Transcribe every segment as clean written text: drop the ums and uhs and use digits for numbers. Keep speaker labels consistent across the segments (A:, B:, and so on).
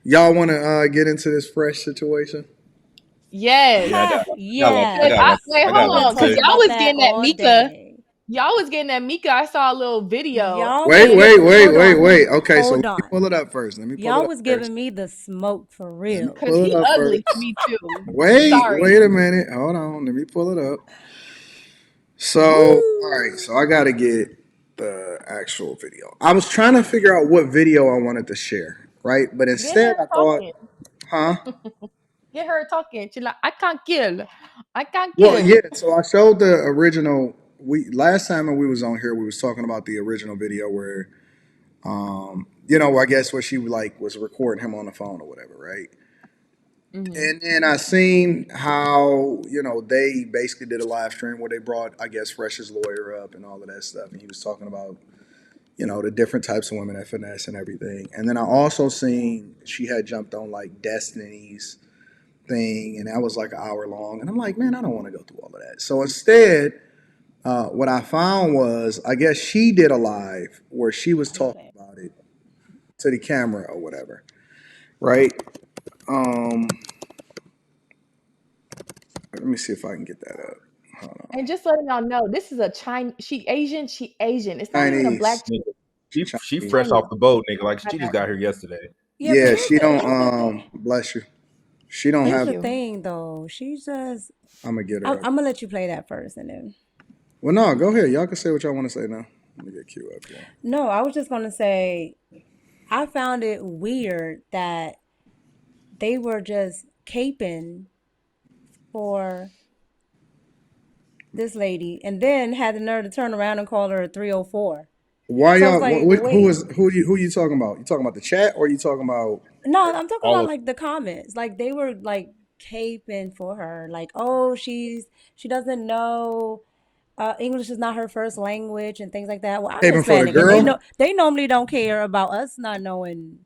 A: Y'all want to get into this fresh situation?
B: Yes.
C: Yeah,
B: Cause
C: I
B: wait,
C: I got
B: hold
C: one
D: We've
C: to
B: on, cause
D: talked
C: say.
B: y'all
D: about
B: was
D: that
B: getting that
D: all
B: Mika.
D: day.
B: Y'all was getting that Mika. I saw a little video.
D: Y'all was
A: Wait,
D: giving,
A: wait, wait,
D: hold
A: wait,
D: on,
A: wait. Okay, so
D: hold
A: let me
D: on.
A: pull it up first. Let me pull it
D: Y'all
A: up
D: was
A: first.
D: giving me the smoke for
A: Let me
D: real.
B: Cause
A: pull it
B: he
A: up
B: ugly
A: first.
B: to me too.
A: Wait
B: Sorry.
A: a minute. Hold on. Let me pull it up. So, all right.
D: Woo!
A: So I got to get the actual video. I was trying to figure out what video I wanted to share, right? But
B: Get her
A: instead, I thought,
B: talking.
A: huh?
B: Get her talking. She like, I can't kill. I can't
A: Well,
B: kill.
A: yeah. So I showed the original. We last time when we was on here, we was talking about the original video where, I guess where she like was recording him on the phone or whatever, right?
B: Hmm.
A: And then I seen how they basically did a live stream where they brought I guess Fresh's lawyer up and all of that stuff, and he was talking about the different types of women that finesse and everything. And then I also seen she had jumped on like Destiny's thing, and that was like an hour long. And I'm like, man, I don't want to go through all of that. So instead, what I found was I guess she did a live where she was talking
D: Okay.
A: about it to the camera or whatever, right? Um, Let me see if I can get that up. Hold
B: And
A: on.
B: just letting y'all know, this is a Chinese. She Asian. She Asian. It's not even a black
A: Chinese.
B: chick.
C: Nigga,
A: She
C: she
A: Chinese.
C: fresh
B: Chinese.
C: off the boat, nigga. Like
B: My
C: she just
B: bad.
C: got here yesterday.
D: Yeah, but
A: Yeah, she don't bless you. She don't
D: here's
B: Thank
A: have
D: the
B: you.
D: thing though. She's just
A: I'm gonna get
D: I'm,
A: her up.
D: I'm gonna let you play that first and then
A: Well no, go ahead. Y'all can say what y'all want to say now. Let me get Q up here.
D: no, I was just gonna say I found it weird that they were just caping for this lady and then had the nerve to turn around and call her a 304.
A: Why
D: So it's
A: y'all
D: like,
A: who
D: wait,
A: is who you talking about? You talking about the chat or you talking about
D: no,
A: her?
D: I'm talking
C: All
D: about
C: of
D: like the comments. Like they were like caping for her. Like, oh, she doesn't know English is not her first language and things like that. Well, I'm
A: Haven for the
D: Hispanic and they
A: girl?
D: know they normally don't care about us not knowing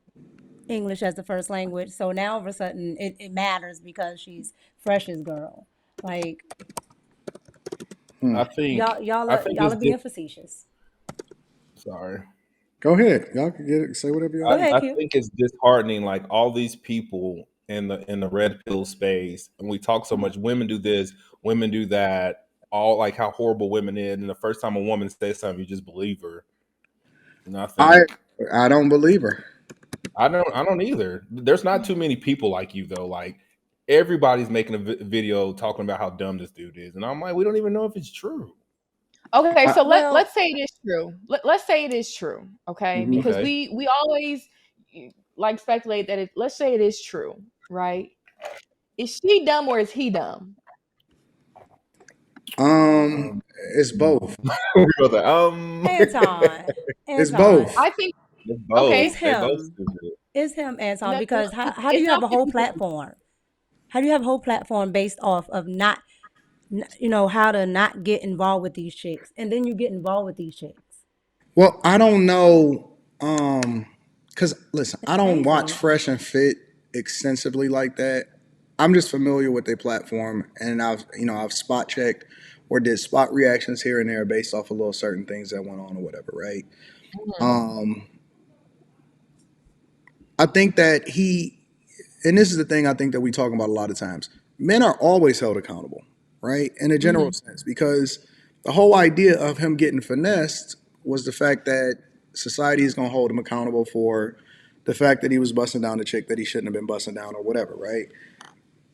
D: English as the first language. So now all of a sudden it matters because she's freshest girl. Like
A: Hmm.
C: I think
D: y'all
C: I
D: are
C: think
D: y'all
C: it's
D: are
C: this.
D: being facetious.
C: Sorry.
A: Go ahead. Y'all can get it. Say whatever y'all
D: Go
A: want.
D: ahead,
C: I
D: Q.
C: think it's disheartening, like all these people in the red pill space, and we talk so much. Women do this, women do that. All like how horrible women is, and the first time a woman says something, you just believe her. And I
A: I
C: think
A: I don't believe her.
C: I don't either. There's not too many people like you though. Like everybody's making a video talking about how dumb this dude is, and I'm like, we don't even know if it's true.
B: Okay,
A: I,
B: so let's
D: Well,
B: say it is true. Let's say it is true. Okay,
A: mhm.
B: because
C: Okay.
B: we always like speculate that it. Let's say it is true, right? Is she dumb or is he dumb?
A: Um,
C: Um,
A: it's both.
C: we both like,
D: Anton,
A: It's
D: Anton,
A: both.
B: I think
C: it's
D: it's
C: both.
B: okay.
C: They both
D: him.
C: stupid.
D: It's him, Anton.
B: No, no,
D: Because how do
B: it's
D: you have
B: not
D: a whole
B: 50-50.
D: platform? How do you have a whole platform based off of not, how to not get involved with these chicks, and then you get involved with these chicks?
A: Well, I don't know. Cause listen,
D: It's
A: I don't watch
D: crazy.
A: Fresh and Fit extensively like that. I'm just familiar with their platform, and I've spot checked or did spot reactions here and there based off of little certain things that went on or whatever, right?
B: Mhm.
A: Um, I think that and this is the thing I think that we talk about a lot of times. Men are always held accountable, right? In a general
B: Mhm.
A: sense, because the whole idea of him getting finessed was the fact that society is going to hold him accountable for the fact that he was busting down the chick that he shouldn't have been busting down or whatever, right?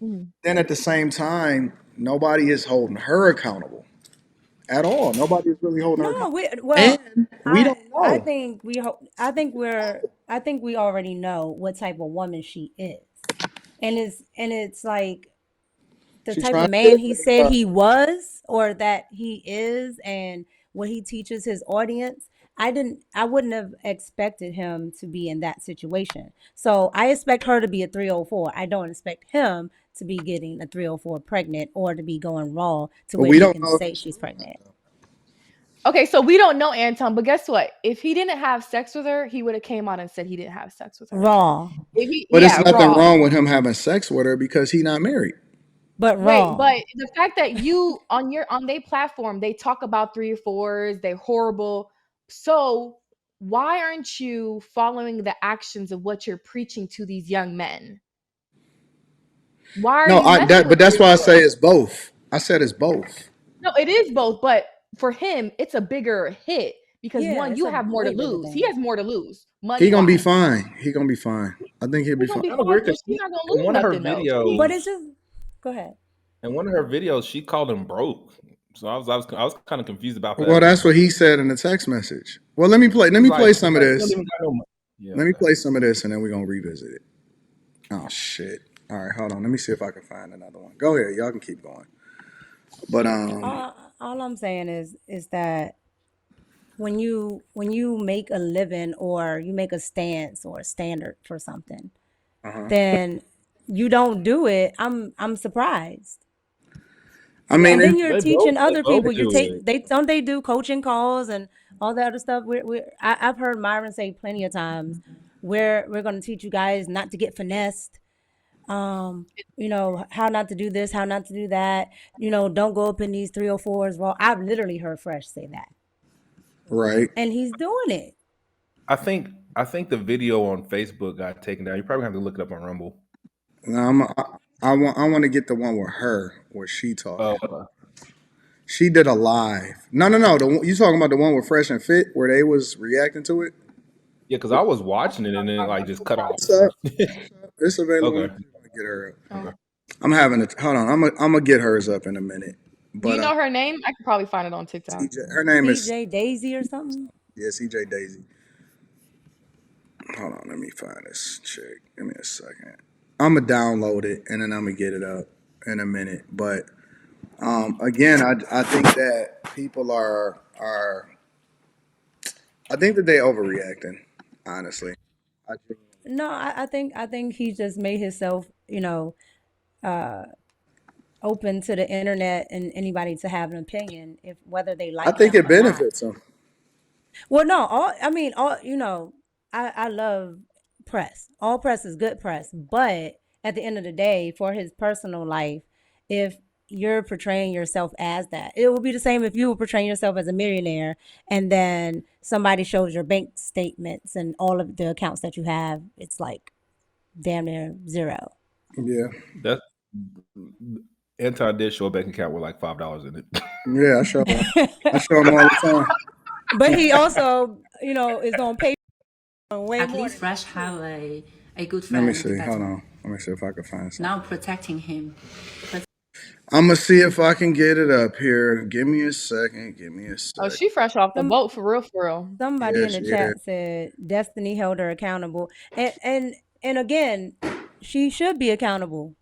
B: Mhm.
A: Then at the same time, nobody is holding her accountable at all. Nobody is really holding her
D: No,
A: accountable.
D: well,
A: And we
D: I
A: don't
D: I
A: know.
D: think I think we already know what type of woman she is, and it's like the
A: She's
D: type
A: trying
D: of
A: to get
D: man
A: a
D: he
A: better
D: said
A: job.
D: he was or that he is and what he teaches his audience. I wouldn't have expected him to be in that situation. So I expect her to be a 304. I don't expect him to be getting a 304 pregnant or to be going raw to
A: But
D: where
A: we
D: he
A: don't
D: can
A: know if
D: say
A: he's
D: she's
A: doing that
D: pregnant.
A: though.
B: Okay, so we don't know Anton, but guess what? If he didn't have sex with her, he would have came out and said he didn't have sex with her.
D: Raw.
B: If he,
A: But it's
B: yeah,
A: nothing
B: raw.
A: wrong with him having sex with her because he's not married.
D: But
B: Wait,
D: raw.
B: but the fact that you on their platform, they talk about three or fours, they're horrible. So why aren't you following the actions of what you're preaching to these young men? Why are
A: No,
B: you messing
A: but
B: with
A: that's
B: your
A: why I
B: boy?
A: say it's both. I said it's both.
B: No, it is both, but for him, it's a bigger hit because
D: Yeah,
B: one,
D: it's
B: you
D: a
B: have more to
D: way bigger
B: lose. He
D: thing.
B: has more to lose,
A: He
B: money
A: gonna be
B: wise.
A: fine. He gonna be fine. I think he'll be
B: He's gonna
A: fine.
B: be
C: Kind of
B: fine,
C: weird
B: but
C: because
B: she's not gonna
C: in
B: lose
C: one of her
B: nothing though. She,
D: But
C: videos,
D: it's just go ahead.
C: in one of her videos, she called him broke. So I was kind of confused about
A: Well,
C: that.
A: that's what he said in the text message. Well, let me play. Let
C: He's
A: me
C: like,
A: play
C: he's
A: some of
C: like, you don't
A: this.
C: even got no money. Yeah,
A: Let me
C: okay.
A: play some of this, and then we're gonna revisit it. Oh shit! All right, hold on. Let me see if I can find another one. Go ahead. Y'all can keep going. But
D: All I'm saying is that when you make a living or you make a stance or a standard for something,
A: uh-huh.
D: then you don't do it. I'm surprised.
A: I
C: Yeah,
A: mean,
D: And
A: it,
D: then you're teaching
C: they
D: other
C: both
D: people.
C: do it.
D: They do coaching calls and all that other stuff. I've heard Myron say plenty of times, we're going to teach you guys not to get finessed. How not to do this, how not to do that. Don't go up in these 304s. Well, I've literally heard Fresh say that,
A: right.
D: and he's doing it.
C: I think the video on Facebook got taken down. You probably have to look it up on Rumble.
A: Now I want to get the one with her where she talking.
C: Uh,
A: She did a live. No. You talking about the one with Fresh and Fit where they was reacting to it?
C: yeah, because I was watching it and then like just cut off.
A: What's up? It's available.
C: Okay.
A: Let me see if I can get her up.
B: oh.
C: Okay.
A: I'm having a hold on. I'm gonna get hers up in a minute.
B: Do you
A: But
B: know her name? I could probably find it on TikTok.
A: CJ, her name is
D: CJ Daisy or something.
A: CJ Daisy. Hold on, let me find this chick. Give me a second. I'm gonna download it and then I'm gonna get it up in a minute. But again, I think that people are I think that they overreacting. Honestly, I think,
D: No, I think he just made himself, open to the internet and anybody to have an opinion, if whether they
A: I
D: like
A: think
D: him
A: it
D: or not.
A: benefits them.
D: Well, no, I love press. All press is good press, but at the end of the day, for his personal life, if you're portraying yourself as that, it would be the same if you were portraying yourself as a millionaire and then somebody shows your bank statements and all of the accounts that you have, it's like damn near zero.
A: Yeah,
C: That Anton did show a bank account with like $5 in it.
A: yeah. I show them all the time.
D: But he also, is gonna pay way
E: At
D: more
E: least
D: than
E: Fresh have a good
A: Let me
E: friend
A: see.
E: that's
A: Hold on. Let me see if I can find something.
E: now protecting him.
A: I'm gonna see if I can get it up here. Give me a second. Give me a
B: Oh,
A: sec.
B: she fresh off the
D: some
B: boat for real, for real.
D: somebody
A: Yeah,
D: in the
A: she is.
D: chat said Destiny held her accountable. And again, she should be accountable.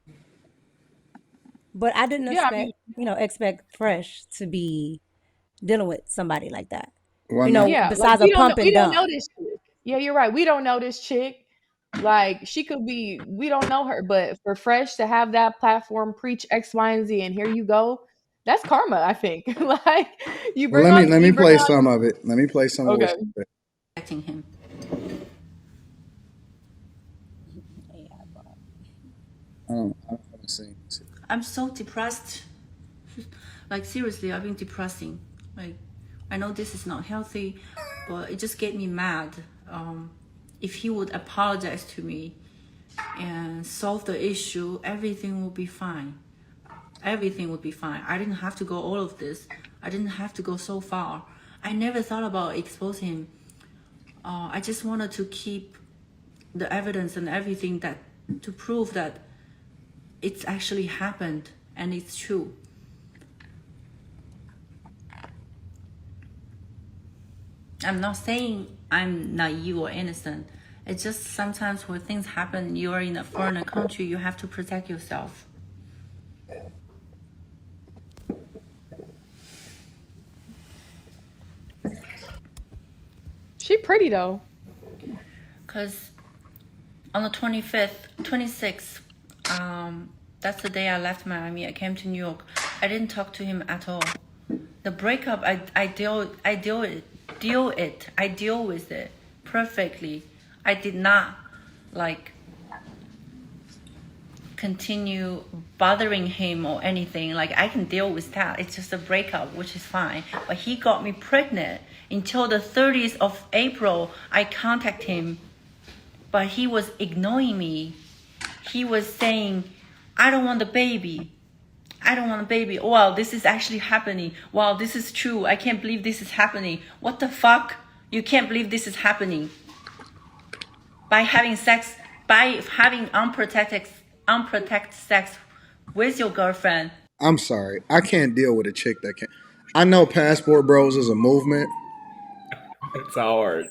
D: But I didn't
B: Yeah, I mean,
D: expect Fresh to be dealing with somebody like that.
A: Well, no.
B: yeah, like
D: Besides a pump
B: we
D: and
B: don't know
D: dump.
B: this chick. Yeah, you're right. We don't know this chick. Like she could be, we don't know her, but for Fresh to have that platform, preach X, Y, and Z, and here you go. That's karma, I think. Like
A: Well, let me
B: you bring
A: play
B: on.
A: some of it. Let me play some of what
B: Okay.
A: she said.
E: Protecting him.
A: I haven't seen this.
E: I'm so depressed. Like seriously, I've been depressing. Like I know this is not healthy, but it just get me mad. If he would apologize to me and solve the issue, everything will be fine. Everything would be fine. I didn't have to go all of this. I didn't have to go so far. I never thought about exposing him. I just wanted to keep the evidence and everything that to prove that it's actually happened and it's true. I'm not saying I'm naive or innocent. It's just sometimes when things happen, you are in a foreign country, you have to protect yourself.
B: She pretty though.
E: Because on the 25th, 26th, that's the day I left Miami. I came to New York. I didn't talk to him at all. The breakup, I deal with it perfectly. I did not like continue bothering him or anything. Like I can deal with that. It's just a breakup, which is fine. But he got me pregnant Until the 30th of April, I contacted him, but he was ignoring me. He was saying, I don't want the baby. I don't want a baby. Wow, this is actually happening. Wow, this is true. I can't believe this is happening. What the fuck? You can't believe this is happening. By having sex, by having unprotected sex with your girlfriend.
A: I'm sorry. I can't deal with a chick that can. I know Passport Bros is a movement.
C: It's hard.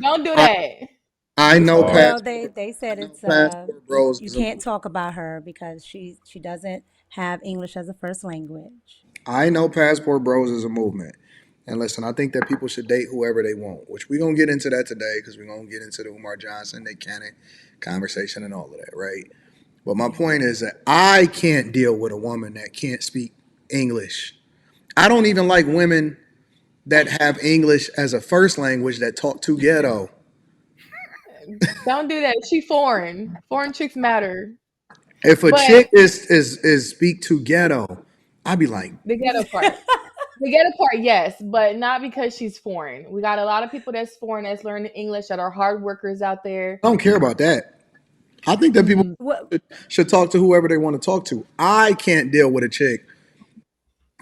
B: Don't do
A: I
B: that.
A: I
C: It's
A: know
C: hard.
D: Well,
A: Passport.
D: they
A: I
D: said
A: know
D: it's
A: Passport
D: you,
A: Bros
D: you
A: is a
D: can't
A: movement.
D: talk about her because she doesn't have English as a first language.
A: I know Passport Bros is a movement. And listen, I think that people should date whoever they want, which we're gonna get into that today because we're gonna get into the Umar Johnson, Nick Cannon conversation and all of that, right? But my point is that I can't deal with a woman that can't speak English. I don't even like women that have English as a first language that talk too ghetto.
B: Don't do that. She foreign. Foreign chicks matter.
A: If a
B: But
A: chick is speak too ghetto, I'd be like,
B: the ghetto part. The ghetto part, yes, but not because she's foreign. We got a lot of people that's foreign that's learning English that are hard workers out there.
A: I don't care about that. I think that people
B: Mhm.
D: What
A: should talk to whoever they want to talk to. I can't deal with a chick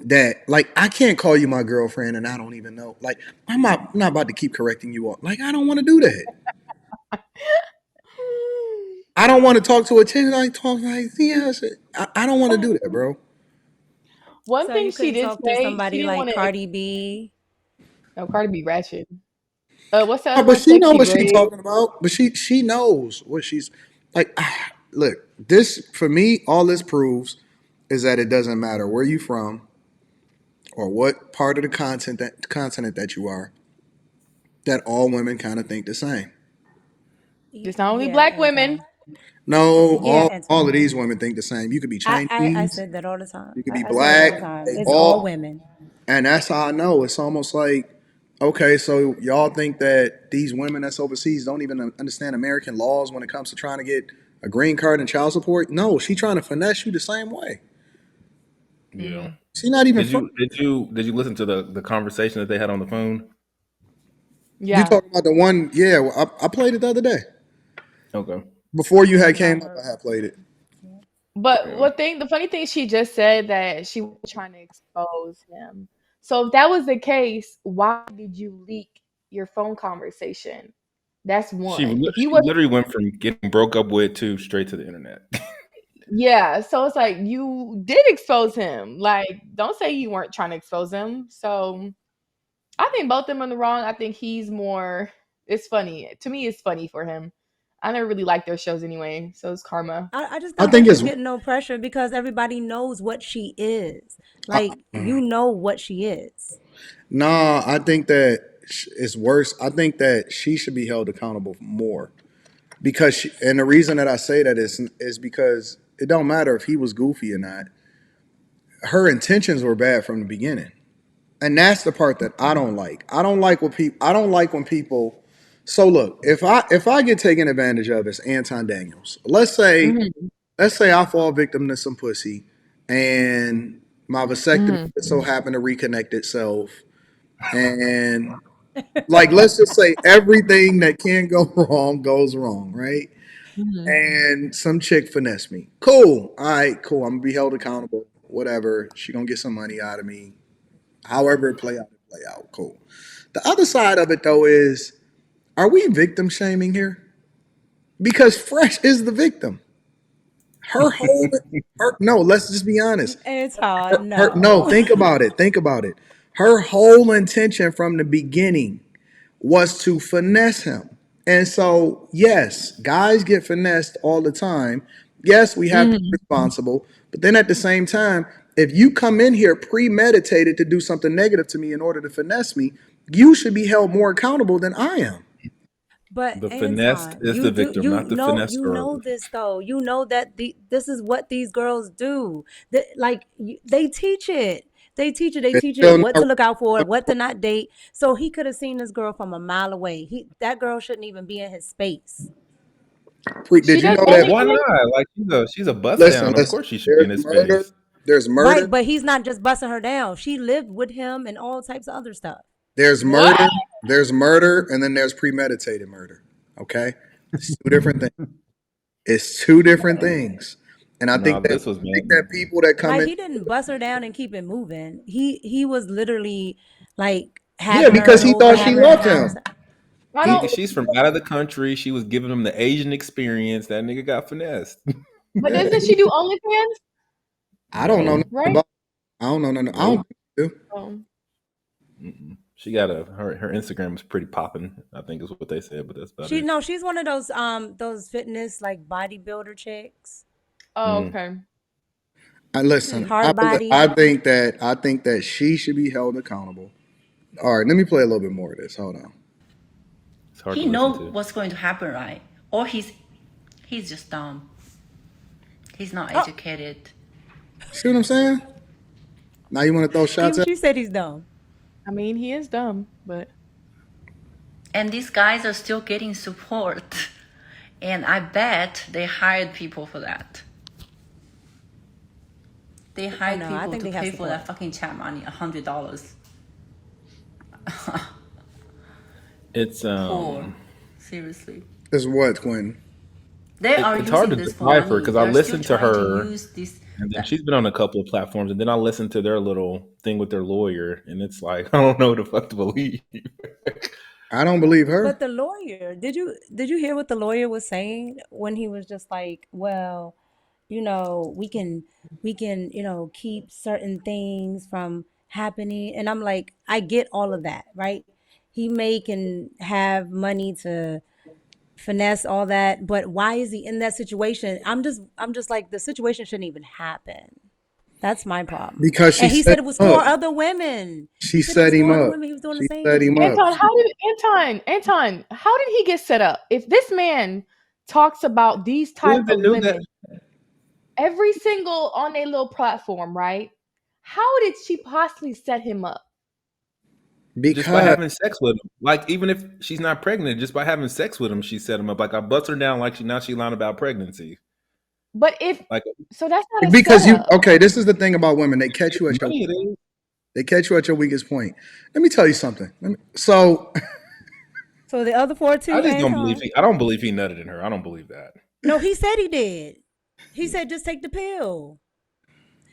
A: that like I can't call you my girlfriend and I don't even know. Like I'm not about to keep correcting you all. Like I don't want to do that. I don't want to talk to a chick like talk like yes. I don't want to do that, bro.
B: One
D: so
B: thing
D: you
B: she
D: couldn't
B: did
D: talk to
B: say, she
D: somebody
B: didn't
D: like
B: want to.
D: Cardi B?
B: No, Cardi B ratchet. What's the
A: Oh,
B: other
A: but
B: one?
A: she know
B: Sexy
A: what she's
B: red.
A: talking about. But she knows what she's like. Look, this for me, all this proves is that it doesn't matter where you from or what part of the continent that you are. That all women kind of think the same.
B: Just not only
D: Yeah,
B: black women.
D: Anton.
A: No,
D: Yeah,
A: all of
D: Anton.
A: these women think the same. You could be
D: I
A: Chinese,
D: said that all the time.
A: you could be
D: I say that all
A: black,
D: the time.
A: they
D: It's all
A: all,
D: women.
A: and that's how I know. It's almost like, okay, so y'all think that these women that's overseas don't even understand American laws when it comes to trying to get a green card and child support? No, she trying to finesse you the same way.
C: Yeah.
B: Hmm.
A: She not even
C: Did
A: from.
C: you listen to the conversation that they had on the phone?
A: You
B: Yeah.
A: talking about the one? Yeah, well, I played it the other day
C: Okay.
A: before you
D: I
A: had
D: have not
A: came up.
D: heard.
A: I had played it.
D: Yeah.
B: But
C: Yeah.
B: what thing? The funny thing, she just said that she was trying to expose him. So if that was the case, why did you leak your phone conversation? That's one. If you
C: She
B: were,
C: literally went from getting broke up with to straight to the internet.
B: yeah. So it's like you did expose him. Like, don't say you weren't trying to expose him. So I think both of them are in the wrong. I think he's more. It's funny to me. It's funny for him. I never really liked their shows anyway. So it's karma.
D: I just
A: I
D: think they're
A: think it's.
D: just getting no pressure because everybody knows what she is. Like you know what she is.
A: Nah, I think that it's worse. I think that she should be held accountable more because and the reason that I say that is because it don't matter if he was goofy or not. Her intentions were bad from the beginning, and that's the part that I don't like. I don't like what people. I don't like when people. So look, if I get taken advantage of as Anton Daniels,
B: Hmm.
A: let's say I fall victim to some pussy, and my vasectomy
B: Hmm.
A: so happened to reconnect itself, and like let's just say everything that can go wrong goes wrong, right?
B: Hmm.
A: And some chick finesse me. Cool. All right, cool. I'm gonna be held accountable. Whatever. She gonna get some money out of me. However it play out, it play out. Cool. The other side of it though is, are we victim shaming here? Because Fresh is the victim. Her whole her no, let's just be honest.
D: Anton,
A: No,
D: no.
A: think about it. Think about it. Her whole intention from the beginning was to finesse him. And so, yes, guys get finessed all the time. Yes, we have to be
B: Hmm.
A: responsible. But then at the same time, if you come in here premeditated to do something negative to me in order to finesse me, you should be held more accountable than I am.
D: But
C: The finessed
D: Anton,
C: is the victim, not the
D: you
C: finesser.
D: know this though. You know that this is what these girls do. They teach it. They teach it. They
A: It's
D: teach it
A: still
D: what to
A: not.
D: look out for, what to not date. So he could have seen this girl from a mile away. That girl shouldn't even be in his space.
B: She
A: Did you
B: does
A: know that?
C: Why
B: technically.
C: not? Like she's a bust
A: Listen,
C: down. Of
A: listen.
C: course she should be
A: There's
C: in his
A: murder.
C: space.
A: There's murder.
D: Right, but he's not just busting her down. She lived with him and all types of other stuff.
A: There's
B: What?
A: murder, and then there's premeditated murder. Okay, it's two different things. It's two different things, and
C: No, this was
A: I think that
C: man.
A: people that come
D: Like
A: in,
D: he didn't bust her down and keep it moving. He was literally like
A: yeah,
D: having
A: because
D: her
A: he
D: over,
A: thought she
D: having her
A: loved
D: conversation.
A: him.
B: I
A: He,
B: don't.
C: She's from out of the country. She was giving him the Asian experience. That nigga got finessed.
B: But
A: yeah,
B: doesn't she do OnlyFans?
A: I don't know
C: No,
A: nothing
B: Right?
A: about. I don't know nothing. I don't
C: nope.
A: think she do.
B: Um,
C: Mm-mm. She got her Instagram is pretty popping. I think is what they said, but that's about
D: She
C: it.
D: no, she's one of those fitness like bodybuilder chicks.
B: oh,
C: Mm.
B: okay.
A: I listen.
D: Hard body.
A: I think that she should be held accountable. All right, let me play a little bit more of this. Hold on.
C: It's hard
E: He
C: to listen
E: know
C: to.
E: what's going to happen, right? Or he's just dumb. He's not
D: Oh,
E: educated.
A: See what I'm saying? Now you want to throw shots
D: even
A: at?
D: she said he's dumb.
B: I mean, he is dumb, but
E: And these guys are still getting support. And I bet they hired people for that. They hired
D: no, I
E: people
D: think
E: to
D: they have
E: pay for that
D: support.
E: fucking chat money, $100.
C: It's
E: Poor. Seriously.
A: Is what, Quinn?
E: They are
C: it's hard to
E: using this for
C: decipher
E: money.
C: because I
E: They're still
C: listened to
E: trying to
C: her,
E: use this.
C: and then she's been on a couple of platforms, and then I listened to their little thing with their lawyer, and it's like I don't know what the fuck to believe.
A: I don't believe
D: But
A: her.
D: the lawyer, did you hear what the lawyer was saying when he was just like, well, we can, keep certain things from happening. And I'm like, I get all of that, right? He can have money to finesse all that, but why is he in that situation? I'm just like the situation shouldn't even happen. That's my problem.
A: Because she
D: And he
A: set
D: said it was
A: him
D: four
A: up.
D: other women.
A: She
D: He said it
A: set
D: was
A: him
D: four other
A: up.
D: women he was doing the
A: She
D: same
A: set him
D: thing.
A: up.
B: Anton, how did he get set up? If this man talks about these
C: Who
B: type
C: even
B: of
C: knew that?
B: women every single on a little platform, right? How did she possibly set him up?
C: Just by
A: Because
C: having sex with him, like even if she's not pregnant, just by having sex with him, she set him up. Like I bust her down, like she's lying about pregnancy.
B: But if
C: Like
B: so, that's not a
A: because you
B: setup.
A: okay, this is the thing about women.
C: money it is.
A: They catch you at your weakest point. Let me tell you something. So
D: So the other four
C: I
D: too,
C: just don't believe
D: Anton?
C: I don't believe he nutted in her. I don't believe that.
D: No, he said he did. He said just take the pill.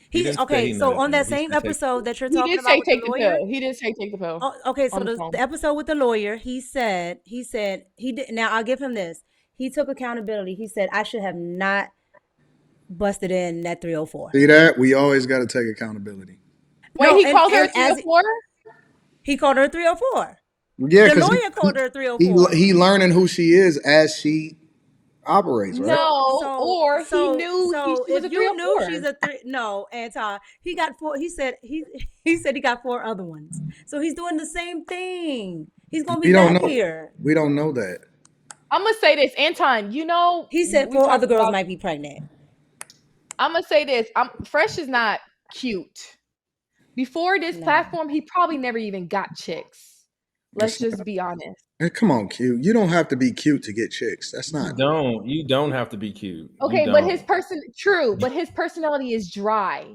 C: He didn't say
D: Okay,
C: he
D: so
C: nutted
D: on
C: in her.
D: that
C: He
D: same
C: said take the
D: episode
C: pill.
D: that you're
B: He
D: talking
B: did
D: about
B: say
D: with the
B: take the pill.
D: lawyer.
B: He did say take the pill
D: Oh, okay, so
B: on the
D: the
B: phone.
D: episode with the lawyer, he said he did. Now I'll give him this. He took accountability. He said I should have not busted in that 304.
A: see that we always got to take accountability.
B: Wait,
D: No,
B: he
D: and
B: called her
D: and
B: three or
D: as
B: four?
D: he called her 304.
A: Yeah,
D: The
A: because
D: lawyer called her 304.
A: he learning who she is as she operates, right?
D: So
B: No,
D: so
B: or he
D: so
B: knew
D: so
B: she was
D: if
B: a
D: you knew
B: 304.
D: she's a three, no, Anton, he got four. He said he got four other ones. So he's doing the same thing. He's gonna be
A: We don't
D: back
A: know.
D: here.
A: We don't know that
B: I'm gonna say this, Anton.
D: He said
B: We
D: four
B: talked
D: other girls
B: about.
D: might be pregnant.
B: I'm gonna say this. Fresh is not cute. Before this
D: No.
B: platform, he probably never even got chicks. Let's
A: it's
B: just
A: not.
B: be honest.
A: Come on, Q. You don't have to be cute to get chicks. That's
C: You
A: not.
C: don't. You don't have to be cute. You
B: Okay, but
C: don't.
B: his personality is dry.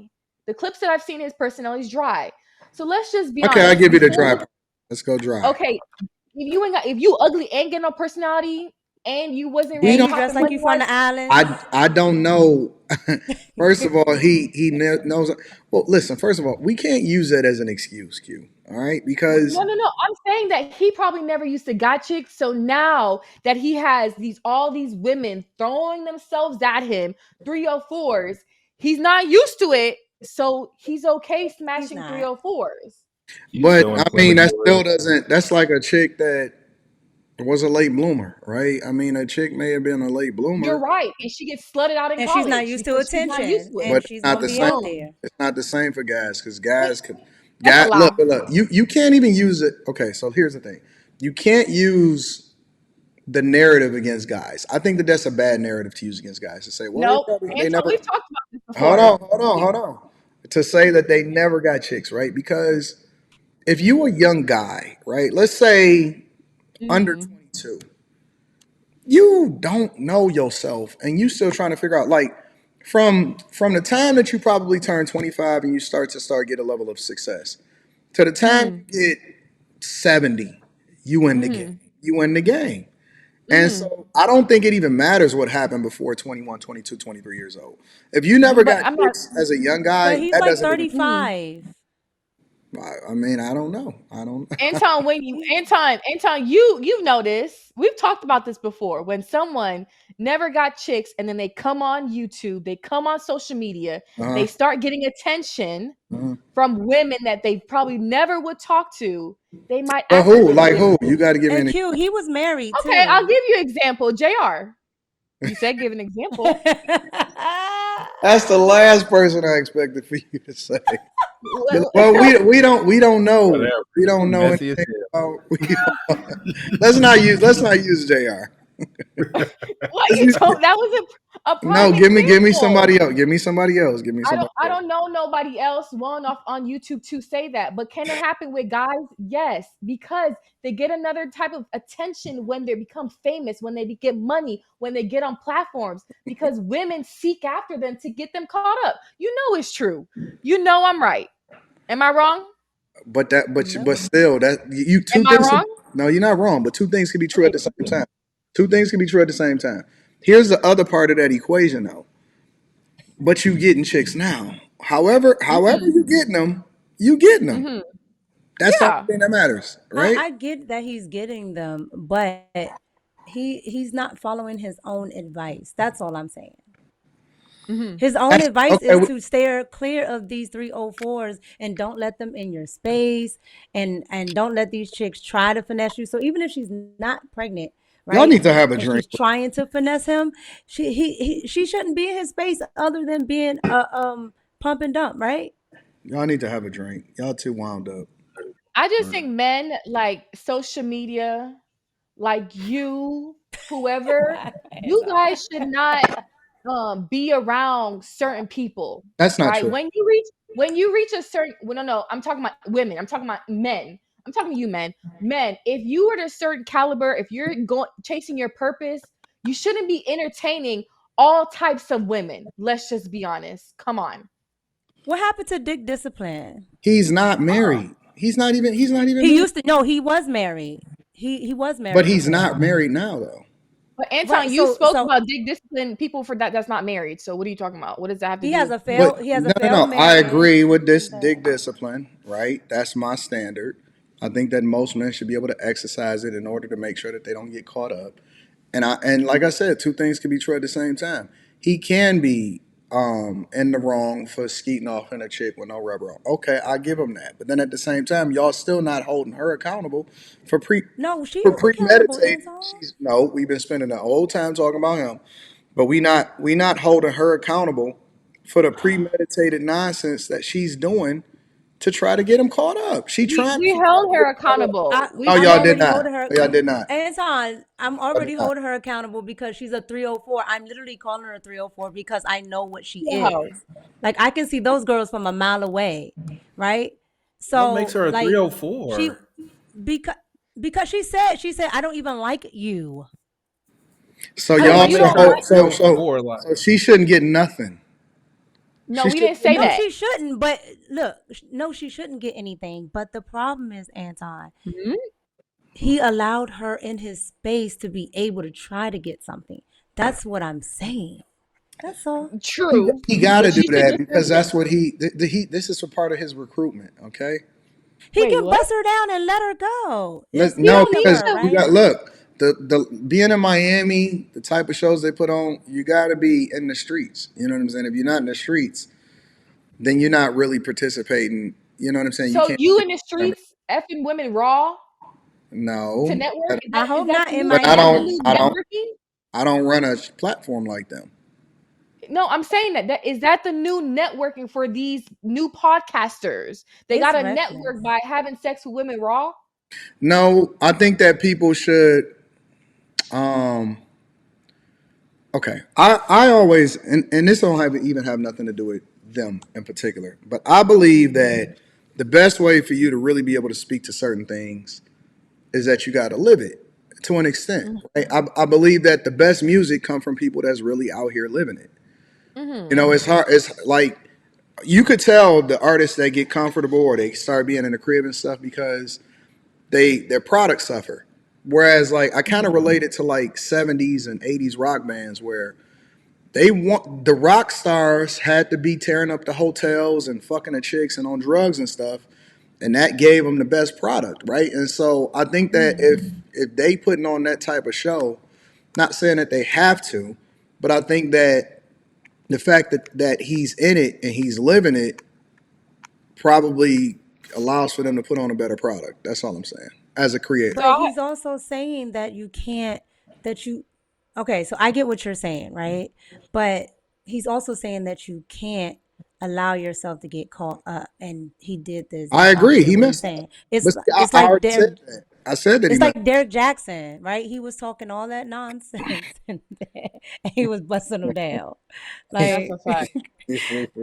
B: The clips that I've seen, his personality is dry. So let's just be
A: Okay, I
B: honest.
A: give you the dry part. Let's go dry.
B: Okay, if you ugly and get no personality and you wasn't
A: We
B: really
D: And
A: don't.
D: you dress
B: popping
D: like
B: money
D: you from
B: wise,
D: the islands.
A: I don't know. First of all, he knows. Well, listen. First of all, we can't use that as an excuse, Q. All right, because
B: no. I'm saying that he probably never used to got chicks. So now that he has all these women throwing themselves at him, 304s, he's not used to it. So he's okay
D: He's
B: smashing
D: not.
B: 304s.
C: You
A: but
C: so
A: I mean that still
C: inflammatory.
A: doesn't. That's like a chick that was a late bloomer, right? I mean, a chick may have been a late
B: You're
A: bloomer,
B: right. And she gets slutted out in
D: And she's not
B: college
D: used to
B: because she's not used
D: attention.
B: to it.
D: And
A: but it's
D: she's
A: not
D: gonna
A: the
D: be
A: same.
D: out
B: Boom.
D: there.
A: It's not the same for guys because
B: Wait,
A: guys could.
B: that's a
A: Guy,
B: lie.
A: look. You can't even use it. Okay, so here's the thing. You can't use the narrative against guys. I think that that's a bad narrative to use against guys to say, well,
B: No,
A: they
B: Anton,
A: never.
B: we've talked about this
A: Hold
B: before.
A: on, hold on. To say that they never got chicks, right? Because if you a young guy, right? Let's say under
B: Mm-hmm.
A: 22, you don't know yourself, and you still trying to figure out, like, from the time that you probably turn 25 and you start get a level of success to the time
B: Mm-hmm.
A: you get 70, you win the game.
B: Mm-hmm.
A: You win the game. And
B: Mm-hmm.
A: so I don't think it even matters what happened before 21, 22, 23 years old. If you never
B: But
A: got
B: I'm not.
A: chicks as a young
D: But
A: guy,
D: he's
A: that
D: like
A: doesn't even.
D: 35.
A: I mean, I don't know. I don't.
B: Anton, when you Anton, you've noticed, we've talked about this before. When someone never got chicks and then they come on YouTube, they come on social media,
A: Uh-huh,
B: they start getting attention
A: uh-huh.
B: from women that they probably never would talk to, they might
A: But
B: act a
A: who?
B: little
A: Like who?
B: different.
A: You got to give me
D: And
A: an.
D: Q, he was married
B: Okay, I'll
D: too.
B: give you an example. JR. You said give an example.
A: That's the last person I expected for you to say.
B: Well,
A: Well, we don't know
C: Whatever.
A: we don't know
C: Messy as
A: anything
C: hell.
A: about. Let's not use Jr.
B: what
A: Let's
B: you
A: use,
B: told that was a
A: no,
B: prime
A: give me
B: example.
A: somebody else. Give me somebody else. Give me
B: I don't
A: somebody
B: I
A: else.
B: don't know nobody else one off on YouTube to say that. But can it happen with guys? Yes, because they get another type of attention when they become famous, when they get money, when they get on platforms, because women seek after them to get them caught up. You know it's true. You know I'm right. Am I wrong?
A: But
D: No.
A: still, that you
B: Am
A: two
B: I
A: things.
B: wrong?
A: No, you're not wrong. But two things can be true at
B: Okay.
A: the same time. Two things can be true at the same time. Here's the other part of that equation, though. But you getting chicks now. However
B: Hmm.
A: you getting them, you getting them.
B: Hmm.
A: That's the only
B: Yeah.
A: thing that matters,
D: I,
A: right?
D: I get that he's getting them, but he's not following his own advice. That's all I'm saying.
B: Hmm.
D: His own
A: That's
D: advice
A: okay.
D: is to steer clear of these 304s and don't let them in your space and don't let these chicks try to finesse you. So even if she's not pregnant,
A: Y'all
D: right?
A: need to have a
D: And
A: drink.
D: she's trying to finesse him, she shouldn't be in his space other than being pump and dump, right?
A: Y'all need to have a drink. Y'all too wound up.
B: I just
A: Right.
B: think men like social media, like you, whoever, you guys should not be around certain people,
A: That's not
B: right?
A: true.
B: When you reach a certain, well, no, I'm talking about women, I'm talking about men, I'm talking to you men. Men, if you are at a certain caliber, if you're going chasing your purpose, you shouldn't be entertaining all types of women. Let's just be honest. Come on.
D: What happened to Dick Discipline?
A: He's not married. He's not even
D: He
A: married.
D: used to no, he was married. He was
A: But
D: married
A: he's
D: before.
A: not married now though.
B: But Anton,
D: Right.
B: you
D: So
B: spoke
D: so
B: about dig discipline people for that's not married. So what are you talking about? What does that have to do?
A: But
D: he has a
A: no, no,
D: failed
A: no. I agree
D: marriage
A: with this
D: and then
A: dig discipline, right? That's my standard. I think that most men should be able to exercise it in order to make sure that they don't get caught up. And like I said, two things can be true at the same time. He can be in the wrong for skeeting off in a chick with no rubber on. Okay, I give him that. But then at the same time, y'all still not holding her accountable for pre
D: no, she
A: for
D: was accountable,
A: premeditating.
D: Anton.
A: She's no, we've been spending the whole time talking about him, but we not holding her accountable for the premeditated nonsense that she's doing to try to get him caught up. She
B: We
A: tried.
B: we
A: She tried
B: held
A: to get
B: her
A: him caught up.
B: accountable.
D: I
B: We
A: No,
D: I'm
A: y'all
B: did.
A: did
D: already
A: not.
D: holding her.
A: No, y'all did not.
D: Anton, I'm
A: Y'all did
D: already
A: not.
D: holding her accountable because she's a 304. I'm literally calling her a 304 because I know what she
B: Wow.
D: is. Like I can see those girls from a mile away, right?
C: What makes
D: So
C: her a
D: like she
C: 304?
D: because she said I don't even like you.
A: So
B: Oh,
C: What
A: y'all
B: you
C: makes
A: so
B: don't
C: her a
A: oh,
B: like
A: so so
C: 304? Like,
A: so she shouldn't get nothing.
B: no,
A: She
B: we didn't
A: shouldn't get
B: say
D: No,
B: that.
A: nothing.
D: she shouldn't. But look, no, she shouldn't get anything. But the problem is, Anton,
B: Mhm.
D: he allowed her in his space to be able to try to get something. That's what I'm saying. That's all.
B: True.
A: He got to
B: But
A: do
B: she should
A: that
B: just
A: because that's what he. This is a part of his recruitment. Okay.
D: He
B: wait,
D: can
B: what?
D: bust her down and let her go.
A: Let's
D: It's
B: He
A: no
B: don't
D: nothing to
B: need
A: because
D: her,
B: to.
A: you
D: right?
A: got look the being in Miami, the type of shows they put on, you got to be in the streets. You know what I'm saying? If you're not in the streets, then you're not really participating. You know what I'm saying? You
B: So
A: can't.
B: you in the streets effing women raw to
A: No,
B: network? Is
D: I
B: that is
D: hope
B: that
D: not
B: the
D: in
B: new
A: but
B: is that the
D: Miami.
B: new
A: I don't.
B: networking?
A: I don't run a platform like them.
B: No, I'm saying that is that the new networking for these new podcasters? They got
D: It's
B: a network
D: reckless.
B: by having sex with women raw.
A: No, I think that people should. Um, okay, I always and this don't even have nothing to do with them in particular, but I believe that the best way for you to really be able to speak to certain things is that you got to live it to an extent. Right? I believe that the best music come from people that's really out here living it. You
B: Mm-hmm.
A: know, it's hard. It's like you could tell the artists that get comfortable or they start being in the crib and stuff because their products suffer. Whereas like I kind of relate it to like 70s and 80s rock bands where they want the rock stars had to be tearing up the hotels and fucking the chicks and on drugs and stuff, and that gave them the best product, right? And so I think that if they putting on that type of show, not saying that they have to, but I think that the fact that he's in it and he's living it probably allows for them to put on a better product. That's all I'm saying. As a creator,
B: So
D: But he's also saying that you can't, that you, okay, so I get what you're saying, right? But he's also saying that you can't allow yourself to get caught up. And he did the
A: I
D: exact
A: agree.
D: opposite
A: He
D: of what he's
A: messed
D: saying.
A: up, but see,
D: It's
A: I
D: like
A: already said that. I said that he messed.
D: Derek Jackson, right? He was talking all that nonsense and he was busting them down.
B: that's
D: Like
B: a fact.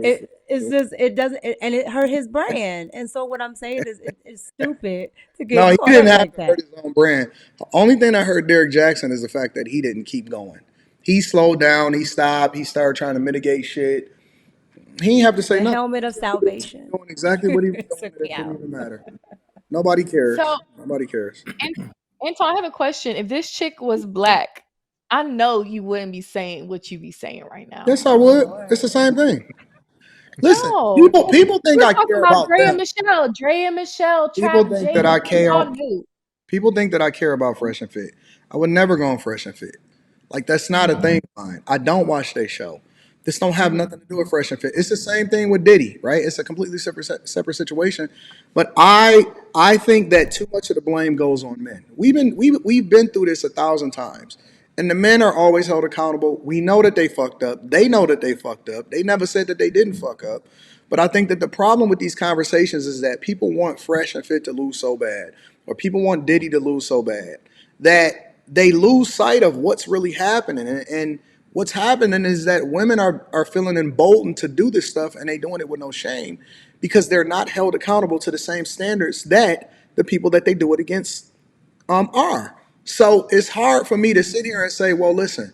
D: it's just it doesn't and it hurt his brand. And so what I'm saying is it's stupid to
A: No,
D: get
A: he
D: caught
A: didn't
D: up
A: have
D: like
A: to hurt
D: that.
A: his own brand. The only thing that hurt Derek Jackson is the fact that he didn't keep going. He slowed down. He stopped. He started trying to mitigate shit. He didn't have to say
D: The
A: nothing.
D: helmet of
A: He was
D: salvation.
A: doing exactly what he was
D: It
A: doing,
D: took
A: and
D: me
A: it didn't
D: out.
A: even matter. Nobody cares.
B: So,
A: Nobody cares.
B: and Anton, I have a question. If this chick was black, I know you wouldn't be saying what you be saying right now.
A: Yes, I would. It's the same thing. Listen,
B: No,
A: people think
B: we're
A: I
B: talking
A: care
B: about
A: about them.
B: Dre and Michelle,
A: People
B: Trap
A: think
B: J,
A: that I
B: we
A: care.
B: all knew.
A: People think that I care about Fresh and Fit. I would never go on Fresh and Fit. Like that's not a
B: Mm-hmm.
A: thing of mine. I don't watch their show. This don't have
B: Mm-hmm.
A: nothing to do with Fresh and Fit. It's the same thing with Diddy, right? It's a completely separate situation. But I think that too much of the blame goes on men. We've been through this 1,000 times. And the men are always held accountable. We know that they fucked up. They know that they fucked up. They never said that they didn't fuck up. But I think that the problem with these conversations is that people want Fresh and Fit to lose so bad, or people want Diddy to lose so bad, that they lose sight of what's really happening. And what's happening is that women are feeling emboldened to do this stuff, and they doing it with no shame because they're not held accountable to the same standards that the people that they do it against are. So it's hard for me to sit here and say, well, listen,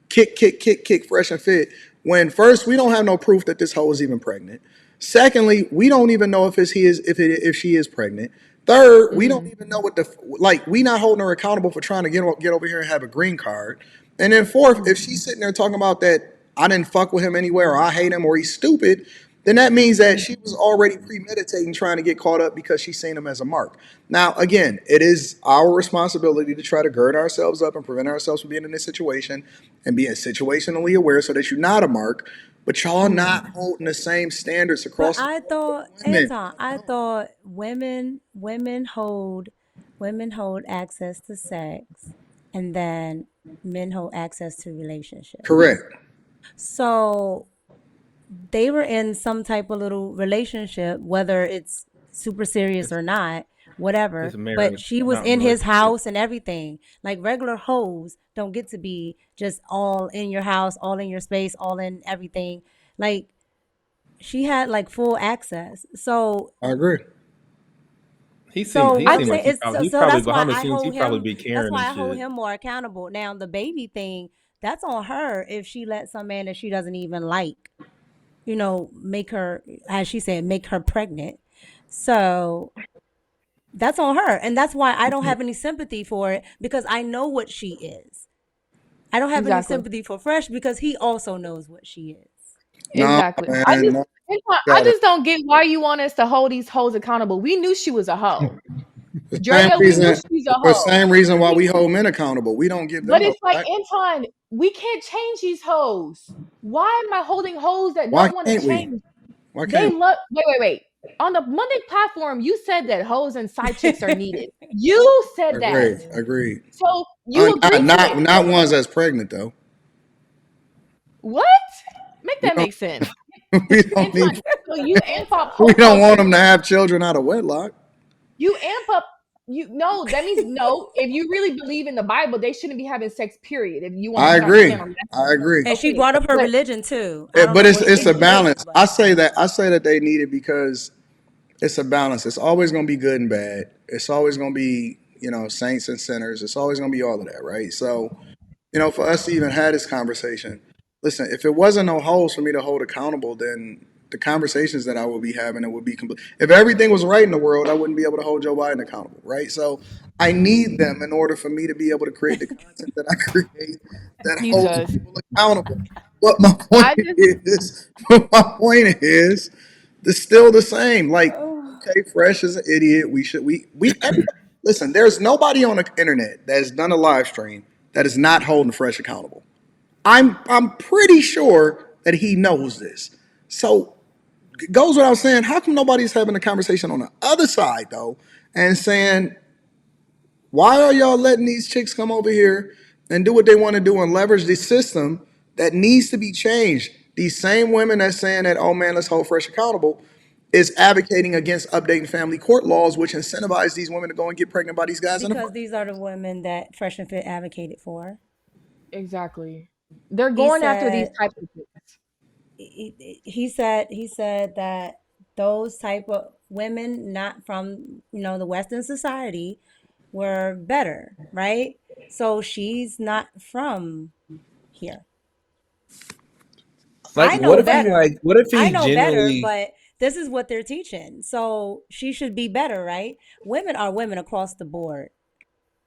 A: kick, fresh and fit. When first we don't have no proof that this hoe is even pregnant. Secondly, we don't even know if if she is pregnant. Third, we don't
B: Mm-hmm.
A: even know what the like. We not holding her accountable for trying to get over here and have a green card. And then fourth, if she's sitting there talking about that I didn't fuck with him anywhere, or I hate him, or he's stupid, then that means that she was already premeditating trying to get caught up because she's seen him as a mark. Now, again, it is our responsibility to try to gird ourselves up and prevent ourselves from being in this situation and being situationally aware so that you're not a mark, but y'all
B: Mm-hmm.
A: not holding the same standards
D: But
A: across the
D: I
A: board with
D: thought,
A: women.
D: Anton, I thought women hold access to sex and then men hold access to relationships.
A: Correct.
D: So they were in some type of little relationship, whether it's super serious
C: It's
D: or not,
C: it's
D: whatever.
C: a
D: But
C: marriage,
D: she was
C: not a
D: in his
C: relationship.
D: house and everything. Like regular hoes don't get to be just all in your house, all in your space, all in everything. Like she had like full access.
A: I agree.
D: So
C: He
B: I
D: what I'm
C: seemed
B: just,
C: like
D: saying is,
C: he
D: so
C: probably
D: that's why
C: behind the
D: I
C: scenes he
D: hold
C: probably
D: him.
C: be
D: That's
C: caring
D: why
C: and
D: I hold
C: shit.
D: him more accountable. Now the baby thing, that's on her if she lets some man that she doesn't even like, make her, as she said, make her pregnant. So that's on her, and that's why I don't have any sympathy for it because I know what she is. I don't have any
B: exactly.
D: sympathy for Fresh because he also knows what she is.
A: No,
B: Exactly.
A: man, no,
B: I
A: gotta.
B: just don't get why you want us to hold these hoes accountable. We knew she was a hoe.
A: The same
B: Drea, we knew
A: reason,
B: she's a
A: the
B: hoe.
A: same reason why
B: We,
A: we hold men accountable. We don't give them
B: but
A: no
B: it's like
A: slack.
B: Anton, we can't change these hoes. Why am I holding hoes that
A: Why
B: don't want to
A: can't we?
B: change?
A: Why
B: They
A: can't
B: love. Wait. On the Monday platform, you said that hoes and side chicks are needed. You
A: we?
B: said that.
A: Agreed.
B: So you agreed to it.
A: Not ones that's pregnant though.
B: What? Make
A: We
B: that
A: don't
B: make sense.
A: we don't
B: Anton,
A: need
B: so you amp up
A: we
B: hoe
A: don't want
B: culture.
A: them to have children out of wedlock.
B: You amp up. You no, that means no. If you really believe in the Bible, they shouldn't be having sex. Period. If you want to
A: I
B: start stand
A: agree.
B: on that,
A: I agree.
D: And she
B: okay.
D: brought up her
B: But
D: religion too. I don't
A: But
D: know what
A: it's
D: she
A: a
D: believes,
A: balance.
D: but
A: I say that they need it because it's a balance. It's always going to be good and bad. It's always going to be saints and sinners. It's always going to be all of that, right? So for us to even have this conversation, listen, if it wasn't no holes for me to hold accountable, then the conversations that I would be having, it would be complete. If everything was right in the world, I wouldn't be able to hold Joe Biden accountable, right? So I need them in order for me to be able to create the content that I create that holds
B: Jesus.
A: people accountable. But my point
B: I just
A: is, my point is, it's still the same. Like,
D: Oh,
A: okay, Fresh is an idiot. We everybody, listen. There's nobody on the internet that has done a live stream that is not holding Fresh accountable. I'm pretty sure that he knows this. So it goes without saying, how come nobody's having a conversation on the other side though, and saying, why are y'all letting these chicks come over here and do what they want to do and leverage the system that needs to be changed? These same women that's saying that, oh man, let's hold Fresh accountable, is advocating against updating family court laws, which incentivize these women to go and get pregnant by these guys in the
D: because
A: first.
D: these are the women that Fresh and Fit advocated for.
B: exactly. They're
D: He
B: going after these
D: said
B: types of things.
D: he said that those type of women not from the Western society were better, right? So she's not from here.
C: Like,
D: I know better.
C: what if
D: I
C: he
D: know better,
C: genuinely
D: but this is what they're teaching. So she should be better, right? Women are women across the board.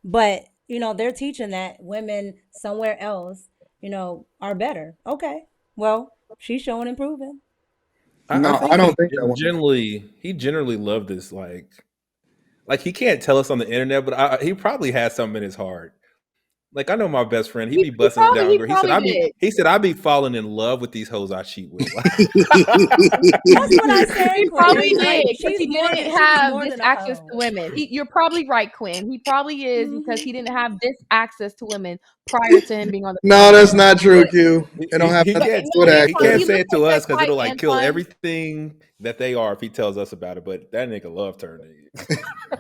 D: But, they're teaching that women somewhere else, are better. Okay. Well, she's showing and proving.
C: I
A: No, I
C: think
A: don't think that women are.
C: he generally loved this like he can't tell us on the internet, but he probably has something in his heart. Like I know my best friend, he be busting it down.
B: He
C: He said
B: probably did.
C: I be falling in love with these hoes I cheat with.
D: That's what I said,
B: He probably
D: Quinn.
B: did
D: Like
B: because he didn't
D: she's
B: have
D: more
B: this
D: than a
B: access to
D: hoe.
B: women. You're probably right, Quinn. He probably is because
D: Hmm.
B: he didn't have this access to women prior to him being on the
A: No,
B: planet.
A: that's not true,
B: But
A: Q. It don't have
C: He
A: nothing
B: but
A: to
C: can't
A: do with
B: no,
C: he
B: Anton,
C: can't
B: he
A: access.
C: say
B: looked
C: it
B: at
C: to
B: that
C: us because
B: type,
C: it'll like kill
B: Anton.
C: everything that they are if he tells us about it. But that nigga love turning.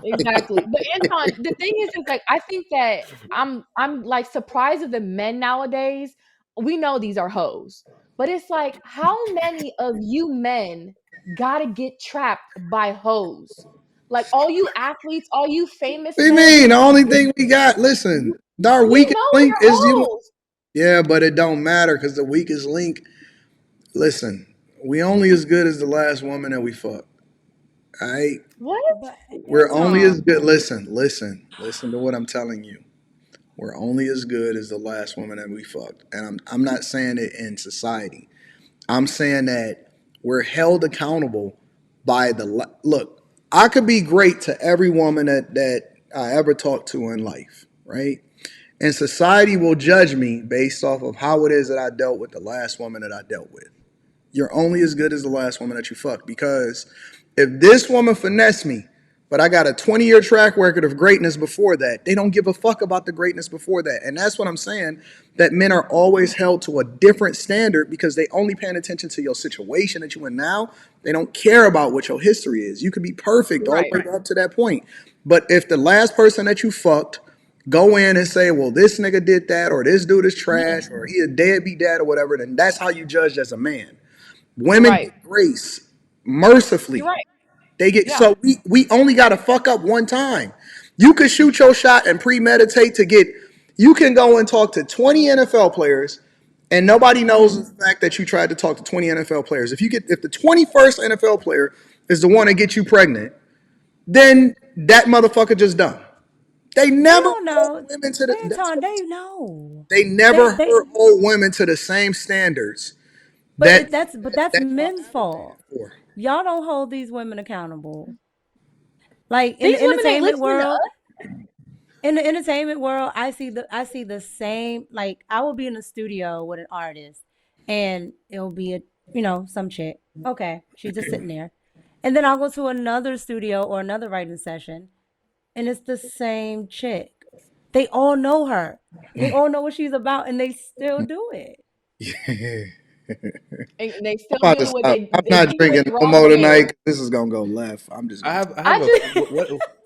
B: Exactly. But Anton, the thing is like I think that I'm like surprised at the men nowadays. We know these are hoes. But it's like how many of you men gotta get trapped by hoes? Like all you athletes, all you famous
A: What do you
B: men,
A: mean? The only thing we got, listen, our
B: we
A: weakest
B: know
A: link
B: they're
A: is you.
B: hoes.
A: Yeah, but it don't matter because the weakest link, listen, we only as good as the last woman that we fucked. All right?
B: What?
D: But
A: We're only
D: Anton,
A: as good. Listen to what I'm telling you. We're only as good as the last woman that we fucked. And I'm not saying it in society. I'm saying that we're held accountable by look. I could be great to every woman that I ever talked to in life, right? And society will judge me based off of how it is that I dealt with the last woman that I dealt with. You're only as good as the last woman that you fucked. Because if this woman finessed me, but I got a 20-year track record of greatness before that, they don't give a fuck about the greatness before that. And that's what I'm saying, that men are always held to a different standard because they only paying attention to your situation that you in now. They don't care about what your history is. You could be perfect all the
B: Right.
A: way up to that point. But if the last person that you fucked go in and say, well, this nigga did that, or this dude is trash, or he a deadbeat dad, or whatever, then that's how you judge as a man.
B: You're
A: Women
B: right.
A: get grace
B: You're
A: mercifully.
B: right.
A: They get
B: Yeah.
A: so we only got to fuck up one time. You could shoot your shot and premeditate to get. You can go and talk to 20 NFL players, and nobody knows the fact that you tried to talk to 20 NFL players. If the 21st NFL player is the one that gets you pregnant, then that motherfucker just done. They
D: they
A: never
D: don't
A: hold
D: know.
A: women to the. That's
D: Anton,
A: what I'm
D: they
A: saying.
D: know.
A: They
D: They
A: never
D: they
A: hold women to the same standards
D: but
A: that
D: that's
A: that y'all
D: men's
A: advocating
D: fault.
A: for.
D: Y'all don't hold these women accountable. Like in
B: These
D: the
B: women ain't
D: entertainment
B: listening to
D: world,
B: us.
D: I see the same. Like I will be in the studio with an artist, and it'll be some chick. Okay, she's just sitting there, and then I'll go to another studio or another writing session, and it's the same chick. They all know her. They all know what she's about, and they still do it.
B: And they
A: I'm
B: still
A: about to
B: do what
A: stop. I'm
B: they
A: not
B: do it
A: drinking
B: the
A: no
B: wrong
A: more
B: way.
A: tonight. This is gonna go left. I'm just gonna.
C: I
B: I
C: have a
B: just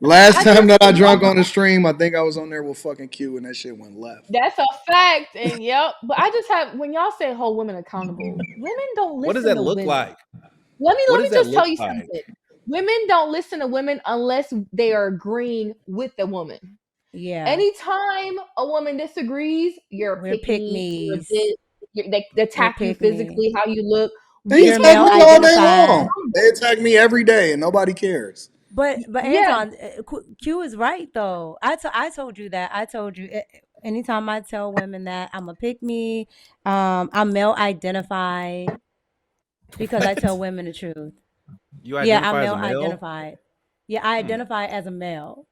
A: Last
B: I
A: time
B: just
A: that I drunk on the stream, I think I was on there with fucking Q, and that shit went left.
B: that's a fact. And yep. But I just have when y'all say hold women accountable, women don't
C: what does
B: listen
C: that
B: to
C: look
B: women.
C: like?
B: Let
C: What
B: me
C: does that
B: just tell
C: look
B: you
C: like?
B: something. Women don't listen to women unless they are agreeing with the woman.
D: Yeah,
B: Anytime a woman disagrees, you're a
D: we're
B: pick
D: pick
B: me, you're
D: me's.
B: this, they
D: We're
B: attack you
D: pick me.
B: physically, how you look.
A: They
B: We
D: You're
A: attack
B: can't
D: male
A: me
B: hold
A: all
B: each
A: day
B: other
D: identified.
A: long. They
B: accountable.
A: attack me every day, and nobody cares.
D: But
B: Yeah,
D: Anton, Q is right though. I told you that. I told you anytime I tell women that I'm a pick me, I'm male identified because I tell
C: What?
D: women the truth.
C: You
D: Yeah, I'm
C: identify as
D: male
C: a male?
D: identified. Yeah, I
C: Hmm.
D: identify as a male.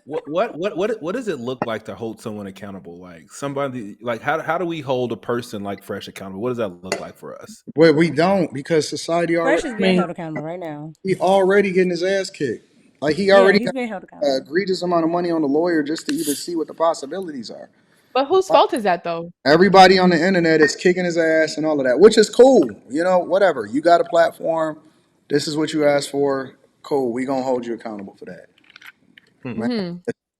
C: What does it look like to hold someone accountable? Like somebody, like how do we hold a person like Fresh accountable? What does that look like for us?
A: But we don't because society already.
D: Fresh is
A: I
D: being
A: mean,
D: held accountable right now.
A: he already getting his ass kicked. Like he
D: Yeah,
A: already
D: he's
A: got
D: being held
A: an
D: accountable.
A: egregious amount of money on the lawyer just to even see what the possibilities are.
B: but whose
A: Like,
B: fault is that though?
A: everybody on the internet is kicking his ass and all of that, which is cool. You know, whatever. You got a platform. This is what you asked for. Cool. We gonna hold you accountable for that, man.
C: Hmm.
B: Hmm.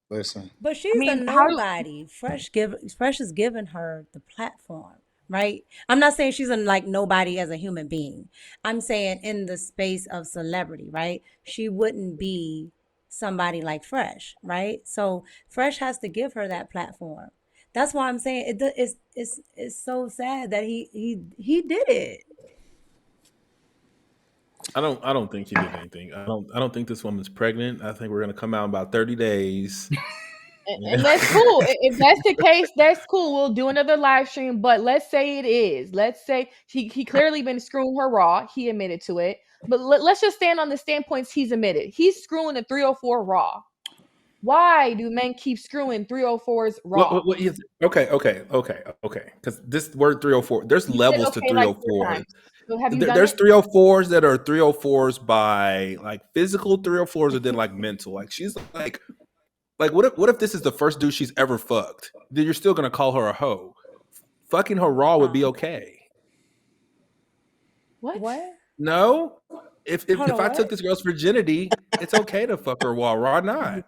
A: Listen.
D: But
B: I
D: she's a
B: mean, how do
D: nobody. Fresh is giving her the platform, right? I'm not saying she's a like nobody as a human being. I'm saying in the space of celebrity, right? She wouldn't be somebody like Fresh, right? So Fresh has to give her that platform. That's why I'm saying it's so sad that he did it.
C: I don't think he did anything. I don't think this woman's pregnant. I think we're gonna come out in about 30 days.
B: and that's cool. If that's the case, that's cool. We'll do another live stream. But let's say it is. Let's say he clearly been screwing her raw. He admitted to it. But let's just stand on the standpoints he's admitted. He's screwing a 304 raw. Why do men keep screwing 304s raw?
C: What you okay. Because this word 304, there's
B: You said
C: levels to
B: okay like 4
C: 304.
B: times. So have you done
C: There's
B: it?
C: 304s that are 304s by like physical 304s, or then like mental. Like she's like what if this is the first dude she's ever fucked? Then you're still gonna call her a hoe. Fucking her raw would be
D: Um,
C: okay.
B: What?
D: what?
C: No? If if,
D: Hold
C: if
D: on,
C: I took
D: what?
C: this girl's virginity, it's okay to fuck her raw not.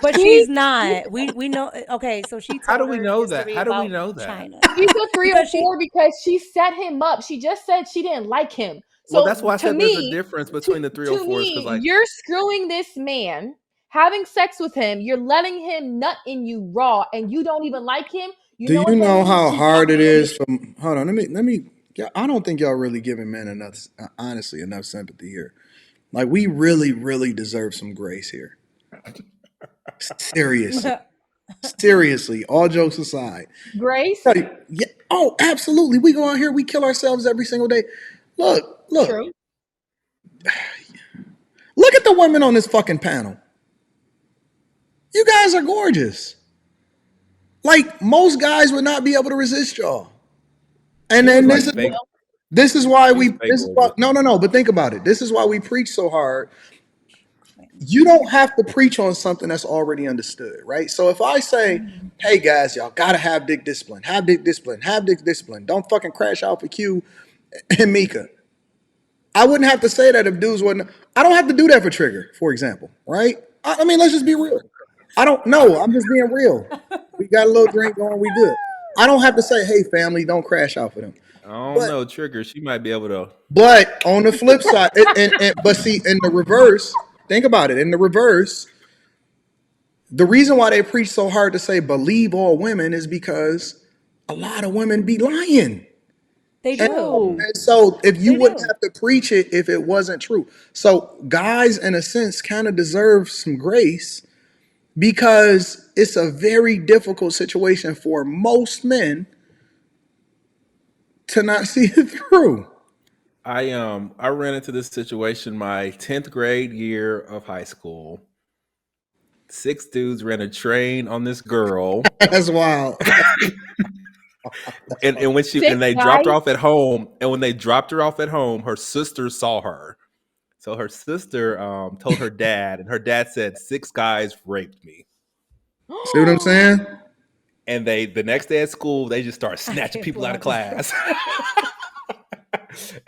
D: But
B: She,
D: she's not. We know. Okay, so she
C: How do
D: told
C: we
D: her
C: know that?
D: history
C: How do we
D: about
C: know that?
D: China
B: she's a
D: because she
B: 304 because she set him up. She just said she didn't like him.
C: Well, that's
B: So
C: why I
B: to
C: said there's a
B: me,
C: difference
B: to,
C: between the
B: to
C: 304s because
B: me,
C: like
B: you're screwing this man, having sex with him, you're letting him nut in you raw, and you don't even like him. You
A: Do
B: know
A: you
B: what that
A: know
B: means?
A: how
B: He's not
A: hard it
B: loyal.
A: is for? Hold on. Let me. Yeah, I don't think y'all really giving men enough, honestly, enough sympathy here. Like we really, really deserve some grace here. Seriously, seriously. All jokes aside.
B: Grace,
A: Hey, yeah. Oh, absolutely. We go out here. We kill ourselves every single day. Look, look,
B: true.
A: look at the women on this fucking panel. You guys are gorgeous. Like most guys would not be able to resist y'all. And
C: she was
A: then
C: like fake.
A: this is why
C: She's
A: we
C: fake
A: this is why
C: gorgeous.
A: no, but think about it. This is why we preach so hard. You
D: cringe.
A: don't have to preach on something that's already understood, right? So if I say,
D: Mhm.
A: hey guys, y'all gotta have dick discipline, have dick discipline, have dick discipline, don't fucking crash out for Q and Mika. I wouldn't have to say that if dudes wouldn't. I don't have to do that for Trigger, for example, right? I mean, let's just be real. I don't know. I'm just being real. We got a little drink going, we good. I don't have to say, hey family, don't crash out for them.
C: I don't
A: But
C: know, Trigger. She might be able to.
A: but on the flip side, but see, in the reverse, think about it. In the reverse, the reason why they preach so hard to say believe all women is because a lot of women be lying.
D: They
A: And,
D: do.
C: Mhm.
B: True.
A: and so if you
D: They
A: wouldn't
D: do.
A: have to preach it if it wasn't true. So guys, in a sense, kind of deserve some grace because it's a very difficult situation for most men to not see it through.
C: I ran into this situation my 10th grade year of high school. Six dudes ran a train on this girl,
A: That's wild.
C: and when she and
B: Six
C: they dropped her
B: guys.
C: off at home, and when they dropped her off at home, her sister saw her. So her sister told her dad, and her dad said 6 guys raped me.
A: See what I'm saying?
C: And they the next day at school, they just start
D: I
C: snatching
D: can't
C: people out of
D: believe this.
C: class.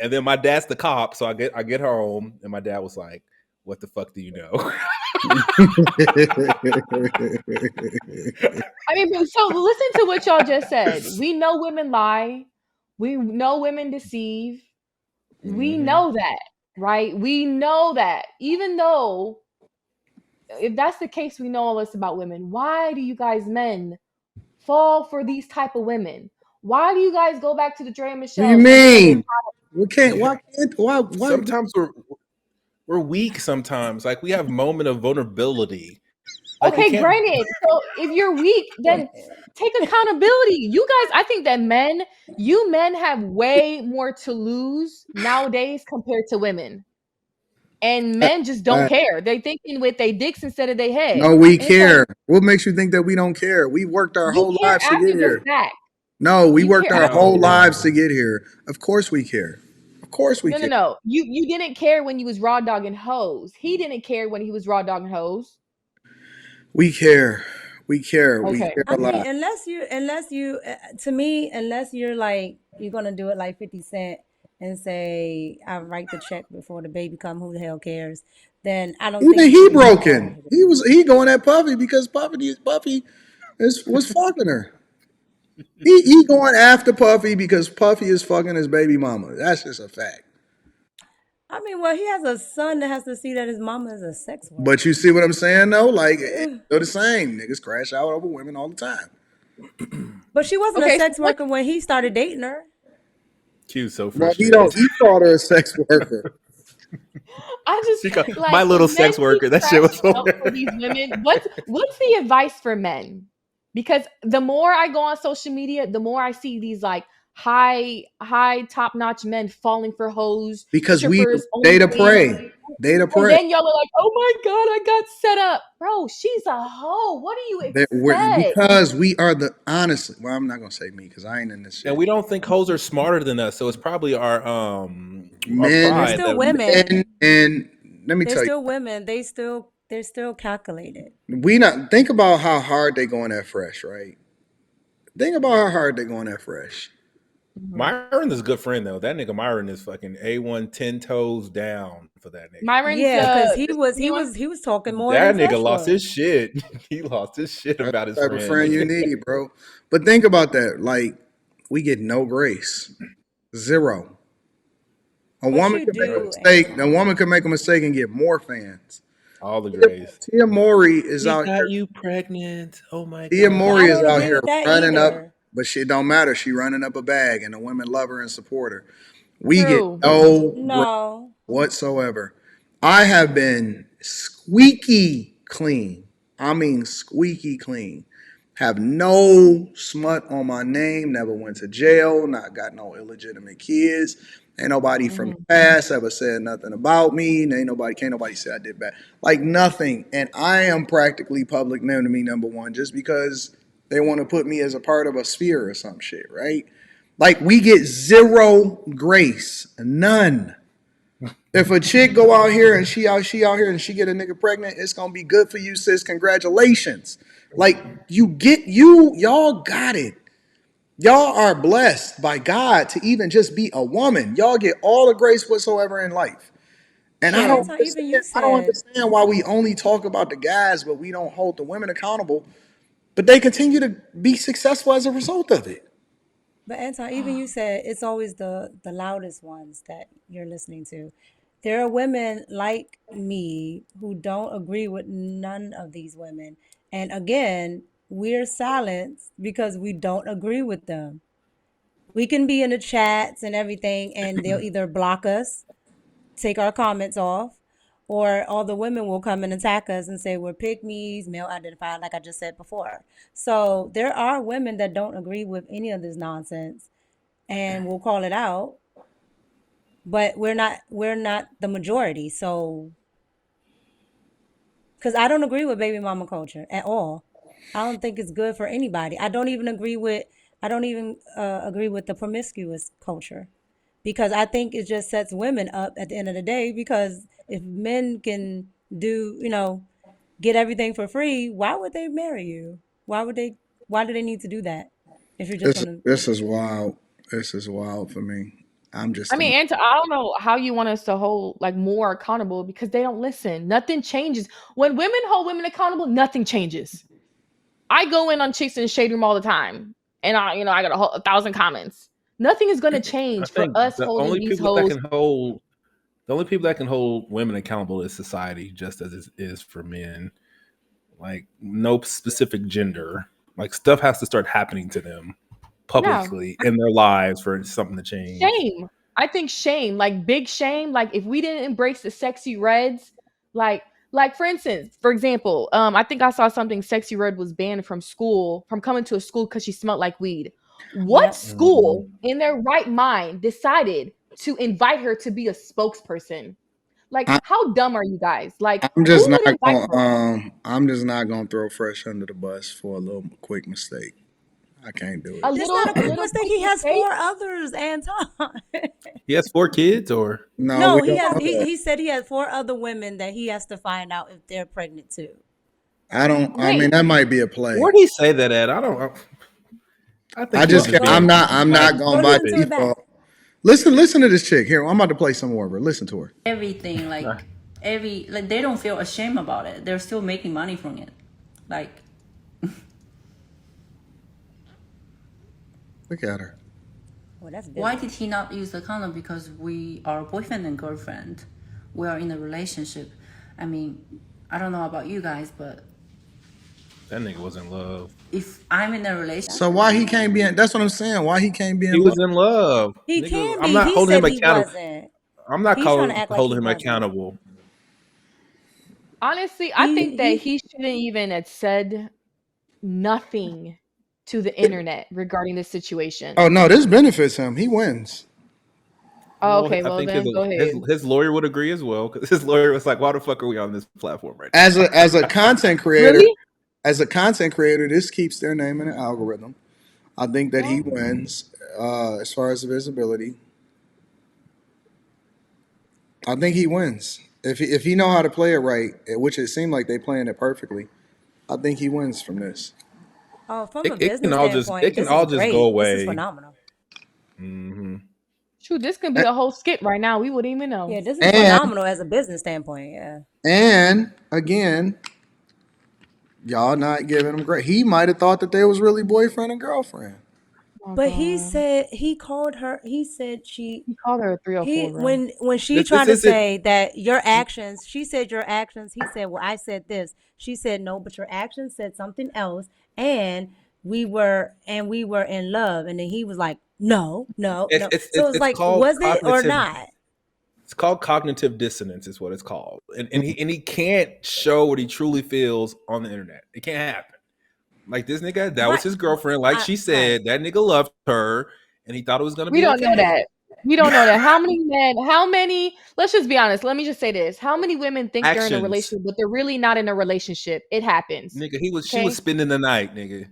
C: And then my dad's the cop, so I get home, and my dad was like, "What the fuck do you know?"
B: I mean, so listen to what y'all just said. We know women lie. We know women deceive. We
A: Mhm.
B: know that, right? We know that. Even though, if that's the case, we know all this about women. Why do you guys men fall for these type of women? Why do you guys go back to the Dre and
A: What do you
B: Michelle's and be like,
A: mean? We can't. Why can't? Why?
C: Sometimes we're weak. Sometimes, like we have moment of vulnerability. Like we
B: Okay,
C: can't.
B: granted. So if you're weak,
D: Go
B: then
D: ahead.
B: take accountability. You guys, I think that you men have way more to lose nowadays compared to women. And men just don't
A: Uh,
B: care. They thinking with their dicks instead of their head.
A: no, we
B: And it's like,
A: care. What makes you think that we don't care? We worked our
B: you
A: whole
B: care
A: lives to get
B: after the
A: here.
B: fact.
A: No, we
B: You
A: worked
B: care
A: our
B: after
A: whole
B: the fact.
C: No,
A: lives to get here. Of course we care. Of course we
B: No, no,
A: care.
B: no. You didn't care when you was raw dogging hoes. He didn't care when he was raw dogging hoes.
A: We care. We care. We
B: Okay.
A: care
D: I
A: a
D: mean,
A: lot.
D: to me, unless you're like, you're gonna do it like 50 Cent and say, I write the check before the baby come, who the hell cares? Then I don't think
A: Even
D: you should
A: he
D: be raw dogging
A: broken.
D: niggas.
A: He going at Puffy because Puffy was fucking her. He going after Puffy because Puffy is fucking his baby mama. That's just a fact.
D: I mean, well, he has a son that has to see that his mama is a sex
A: But you
D: worker.
A: see what I'm saying though? Like it's still the same. Niggas crash out over women all the time.
D: But she wasn't a
B: Okay, so
D: sex worker when he started dating her.
C: she was so
A: Well, he
C: frustrated.
A: don't. He called her a sex worker.
B: I just
C: She got my
B: like
C: little
B: when men
C: sex
B: keep
C: worker. That shit was
B: crashing
C: so.
B: out for these women. What's the advice for men? Because the more I go on social media, the more I see these like high top notch men falling for hoes,
A: Because we
B: strippers,
A: they to
B: OnlyFans,
A: pray. They to
B: and
A: pray.
B: then y'all are like, "Oh my god, I got set up, bro. She's a hoe. What do you expect?"
A: Because we are the honestly. Well, I'm not gonna say me because I ain't in this
C: And
A: shit.
C: we don't think hoes are smarter than us, so it's probably our
D: They're
A: Men,
C: pride
D: still
C: that we think.
A: men,
D: women.
A: and let me
D: They're
A: tell you,
D: still women. They're still calculated.
A: we not think about how hard they going at Fresh, right? Think about how hard they going at Fresh.
B: Mhm.
C: Myron is a good friend though. That nigga Myron is fucking A1 10 toes down for that nigga.
B: Myron's
D: Yeah, because
B: the skinny one.
D: he was talking more than
C: That nigga
D: Fresh
C: lost his
D: was.
C: shit. He lost his shit
A: That's
C: about his
A: the type of
C: friend.
A: friend you need, bro. But think about that. Like we get no grace, zero. A
D: But
A: woman
D: you
A: can make a
D: do,
A: mistake. A
D: Anton.
A: woman can make a mistake and get more fans.
C: All the
A: Tia,
C: grace.
A: Tia Mowry is
C: He
A: out
C: got
A: here.
C: you pregnant. Oh my
A: Tia
D: But I
A: Mowry
C: god.
A: is
D: don't
A: out
D: agree
A: here
D: with that
A: running up,
D: either.
A: but she don't matter. She running up a bag, and the women love her and support her. We get
B: True.
A: no grace
D: No.
A: whatsoever. I have been squeaky clean. I mean, squeaky clean. Have no smut on my name. Never went to jail. Not got no illegitimate kids. Ain't nobody from the
B: Mhm.
A: past ever said nothing about me. Can't nobody say I did bad. Like nothing. And I am practically public enemy number one just because they want to put me as a part of a sphere or some shit, right? Like we get zero grace, none. If a chick go out here and she out here and she get a nigga pregnant, it's gonna be good for you, sis. Congratulations. Like y'all got it. Y'all are blessed by God to even just be a woman. Y'all get all the grace whatsoever in life. And
D: But
B: True.
D: Anton, even you
A: I don't
D: said,
A: understand why we only talk about the guys, but we don't hold the women accountable. But they continue to be successful as a result of it.
D: but Anton, even you said it's always the loudest ones that you're listening to. There are women like me who don't agree with none of these women. And again, we're silenced because we don't agree with them. We can be in the chats and everything, and they'll either block us, take our comments off, or all the women will come and attack us and say we're pygmies, male identified, like I just said before. So there are women that don't agree with any of this nonsense and will call it out, but we're not the majority. So because I don't agree with baby mama culture at all. I don't think it's good for anybody. I don't even agree with the promiscuous culture because I think it just sets women up at the end of the day. Because if men can do, get everything for free, why would they marry you? Why would they? Why do they need to do that if you're just gonna?
A: This is wild. This is wild for me. I'm
B: I
A: just a
B: mean, and I don't know how you want us to hold like more accountable because they don't listen. Nothing changes. When women hold women accountable, nothing changes. I go in on chicks in the shade room all the time, and I got a thousand comments. Nothing is going to
C: I
B: change for
C: think
B: us holding these hoes.
C: the only people that can hold women accountable is society, just as it is for men. Like no specific gender. Like stuff has to start happening to them
B: Yeah,
C: publicly in their lives for something to change.
B: shame. I think shame, like big shame, like if we didn't embrace the sexy reds, like like for instance, for example, I think I saw something sexy red was banned from school from coming to a school because she smelled like weed. What
D: Yep.
B: school in their right mind decided to invite her to be a spokesperson? Like,
A: I,
B: how dumb are you guys? Like,
A: I'm
B: who
A: just not
B: would invite
A: gonna
B: her?
A: I'm just not gonna throw Fresh under the bus for a little quick mistake. I can't do
B: A
A: it.
D: It's not a
B: little, a
D: quick
B: little
D: mistake.
B: quick
D: He has
B: mistake.
D: 4 others, Anton.
C: He has 4 kids, or
A: No, we
D: No, he
A: don't
D: has.
A: know that.
D: He said he has 4 other women that he has to find out if they're pregnant too.
A: I don't. I mean,
B: Wait,
A: that might be a play.
C: where did he say that at? I don't. I think
A: I
C: he was
A: just
C: just
A: can't.
C: being
D: Go
A: I'm not
C: classy
A: going
D: go
C: stupid.
A: by
D: listen to it back.
A: default. Listen to this chick here. I'm about to play some more of her. Listen to her.
E: Everything, like they don't feel ashamed about it. They're still making money from it. Like,
A: Look at her.
D: Well, that's
E: why
D: business.
E: did he not use the condom? Because we are boyfriend and girlfriend. We are in a relationship. I mean, I don't know about you guys, but
C: That nigga was in love.
E: if I'm in a relationship,
A: So why he can't be in? That's what I'm saying. Why he can't be
C: He
A: in love?
C: was in love,
D: He
C: nigga.
D: can
C: I'm
D: be.
C: not
D: He
C: holding him
D: said he
C: accountable.
D: wasn't.
C: I'm not
D: He's trying to act like
C: holding
D: he
C: him
D: wasn't.
C: accountable.
B: honestly, I think that
D: He
B: he shouldn't even have said nothing to the internet regarding this situation.
A: Oh no, this benefits him. He wins.
B: Oh,
C: Well,
B: okay,
C: I
B: well
C: think
B: then go
C: his
B: ahead.
C: his lawyer would agree as well, because his lawyer was like, "Why the fuck are we on this platform right
A: As a content creator,
B: Really?
A: this keeps their name in the algorithm. I think that he
B: Well,
A: wins as far as the visibility. I think he wins if he know how to play it right, which it seemed like they playing it perfectly. I think he wins from this.
D: Oh, from
C: now?"
D: a
C: It can
D: business
C: all just it
D: standpoint,
C: can
D: this is
C: all just go
D: great. This is
C: away.
D: phenomenal.
C: Hmm.
B: shoot, this could be
A: A-
B: a whole skit right now. We wouldn't even know.
D: Yeah, this is
A: And
D: phenomenal as a business standpoint. Yeah.
A: and again, y'all not giving him great. He might have thought that they was really boyfriend and girlfriend.
B: Oh
D: But he
B: god.
D: said he called her. He said she
B: He called her a 304,
D: he
B: bro.
D: when she
C: This
D: tried to
C: isn't.
D: say that your actions, she said your actions. He said, "Well, I said this." She said, "No, but your actions said something else." And we were in love. And then he was like, "No, no,
C: It's
D: no."
C: it's
D: So
C: it's
D: it's
C: it's
D: like,
C: called
D: was it or
C: cognitive.
D: not?
C: It's called cognitive dissonance, is what it's called, and he can't show what he truly feels on the internet. It can't happen. Like this nigga, that was
D: Right.
C: his girlfriend. Like
D: I,
C: she
D: right.
C: said, that nigga loved her, and he thought it was gonna
B: We
C: be
B: don't know
C: okay.
B: that. We don't know that. How many men, how many, let's just be honest. Let me just say this. How many women think they're in a
C: Actions,
B: relationship, but they're really not in a relationship? It happens.
C: nigga. She was
B: Okay.
C: spending the night, nigga.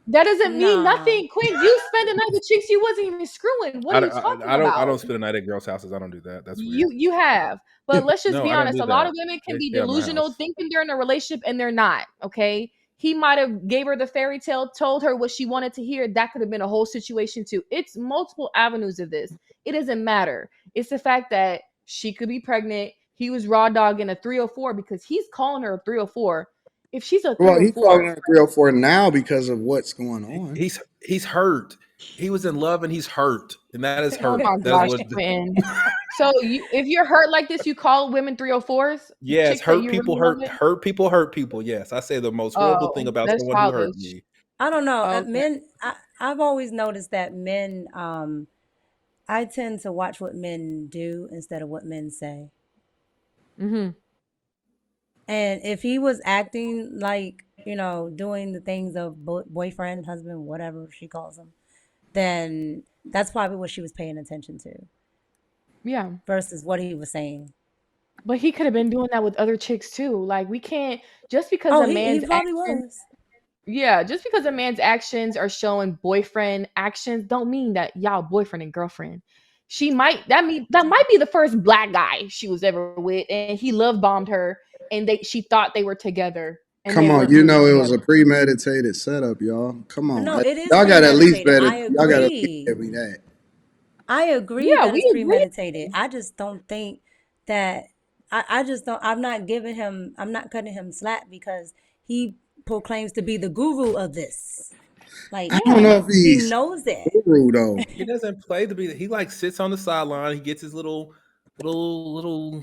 B: That doesn't mean
D: No.
B: nothing. Quinn, you spend the night with chicks you wasn't even screwing. What are you talking
C: I
B: about?
C: don't spend the night at girls' houses. I don't do that. That's weird.
B: You have. But let's just
C: No,
B: be
C: I don't
B: honest.
C: do
B: A lot
C: that.
B: of women can
C: They
B: be
C: stay at my
B: delusional,
C: house.
B: thinking they're in a relationship and they're not. Okay. He might have gave her the fairy tale, told her what she wanted to hear. That could have been a whole situation too. It's multiple avenues of this. It doesn't matter. It's the fact that she could be pregnant. He was raw dogging a 304 because he's calling her a 304. If she's a
A: Well, he's calling
B: 304,
A: her 304 now because of what's going on.
C: He's hurt. He was in love and he's hurt, and that is
B: oh
C: hurt.
B: my
C: That is
B: gosh,
C: what.
B: Quinn. So if you're hurt like this, you call women 304s,
C: Yes,
B: chicks that
C: hurt
B: you
C: people
B: really love
C: hurt
B: it.
C: hurt people hurt people. Yes, I say the most horrible thing
B: Oh,
C: about
B: that's
C: someone who hurt
B: childish.
C: me.
D: I don't know.
B: Okay.
D: Men, I've always noticed that men, I tend to watch what men do instead of what men say.
B: Mm-hmm.
D: And if he was acting like, doing the things of boyfriend, husband, whatever she calls him, then that's probably what she was paying attention to
B: Yeah.
D: versus what he was saying.
B: But he could have been doing that with other chicks too. Like we can't just because
D: Oh,
B: a
D: he
B: man's
D: probably
B: actions,
D: was.
B: yeah, just because a man's actions are showing boyfriend actions don't mean that y'all boyfriend and girlfriend. That might be the first black guy she was ever with and he love bombed her and she thought they were together and they
A: Come on,
B: weren't
A: you
B: really
A: know it was
B: together.
A: a premeditated setup, y'all. Come on,
D: No, it is
A: y'all got to at least
D: premeditated.
A: better.
D: I
A: Y'all got to at least
D: agree.
A: give me that.
D: I agree
B: Yeah,
D: that
B: we
D: it's
B: agree.
D: premeditated. I just don't think that I just don't I'm not cutting him slack because he proclaims to be the guru of this. Like
A: I don't
B: Yeah.
A: know if
D: he
A: he's
D: knows it.
A: guru though.
C: He doesn't play to be. He like sits on the sideline. He gets his little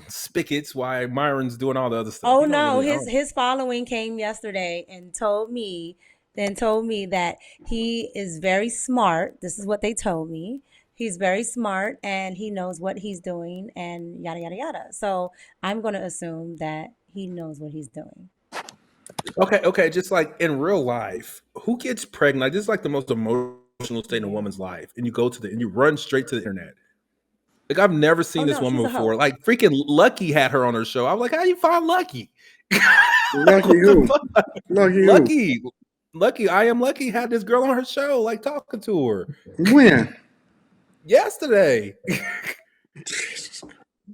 C: spigots while Myron's doing all the other stuff.
D: Oh
C: He don't
D: no,
C: really. I
D: his
C: don't.
D: his following came yesterday and told me that he is very smart. This is what they told me. He's very smart and he knows what he's doing and yada yada yada. So I'm going to assume that he knows what he's doing.
C: Okay. Just like in real life, who gets pregnant? Like, this is like the most emotional state in a woman's life, and you go to and you run straight to the internet. Like, I've never seen
D: Oh
C: this
D: no,
C: woman
D: she's a
C: before.
D: hoe.
C: Like, freaking Lucky had her on her show. I was like, how do you find Lucky?
A: Lucky
C: What the
A: who?
C: fuck?
A: Lucky who?
C: Lucky, I am Lucky had this girl on her show, like talking to her
A: When?
C: yesterday.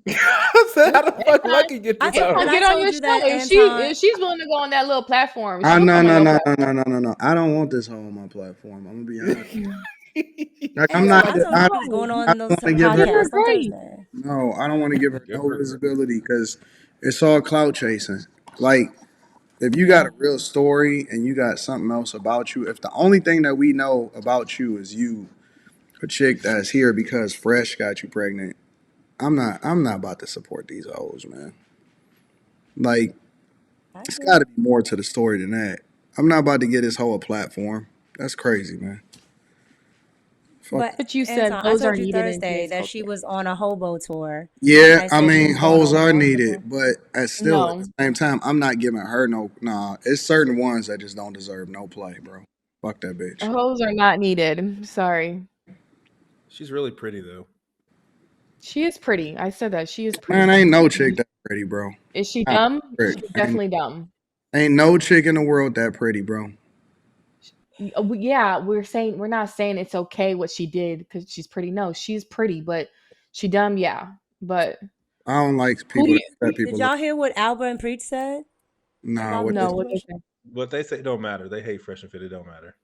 C: I said, how the fuck Lucky get
D: I
C: this
D: told,
C: out
D: and
C: her?
D: I
B: Get on
D: told
B: your
D: you that,
B: show
D: Anton.
B: if she's willing to go on that little platform. She
A: I
B: don't
A: no
B: come on
A: no
B: no
A: no no
B: platform.
A: no no no no. I don't want this hoe on my platform. I'm gonna be honest. Like, I'm
D: Anton,
A: not.
D: I told you
A: I
D: he was going
A: I
D: on
A: don't
D: those
A: want to give her.
B: Give her
D: podcasts on
B: grace.
D: Thursday.
A: No, I don't want to give her
C: Give
A: no
C: her-
A: visibility because it's all clout chasing. Like, if you got a real story and you got something else about you, if the only thing that we know about you is you, a chick that's here because Fresh got you pregnant, I'm not about to support these hoes, man. Like,
D: I
A: it's
D: agree.
A: got to be more to the story than that. I'm not about to get this hoe a platform. That's crazy, man. Fuck.
D: But
B: But you said
D: Anton, I
B: those are
D: told you
B: needed in
D: Thursday
B: today's
D: that she
B: culture.
D: was on a hobo tour, and
A: Yeah,
D: I
A: I
D: said she
A: mean,
D: was going
A: hoes
D: on
A: are needed,
D: multiple.
A: but at the
B: No.
A: same time, I'm not giving her no. Nah, it's certain ones that just don't deserve no play, bro. Fuck that bitch.
B: Hoes are not needed. Sorry.
C: She's really pretty though.
B: She is pretty. I said that. She is
A: Man,
B: pretty.
A: ain't no chick that pretty, bro.
B: Is she
A: Nah,
B: dumb?
A: trick.
B: She's
A: Ain't
B: definitely dumb.
A: ain't no chick in the world that pretty, bro.
B: Yeah, we're not saying it's okay what she did because she's pretty. No, she's pretty, but she dumb, yeah. But
A: I don't like
B: who do
A: people
B: you
A: that set
D: Did
A: people up.
D: y'all hear what Albert and Preach said
A: Nah,
D: about the
A: what they
B: know what they
D: situation?
B: say?
C: But they say it don't matter. They hate Fresh and Fit. It don't matter.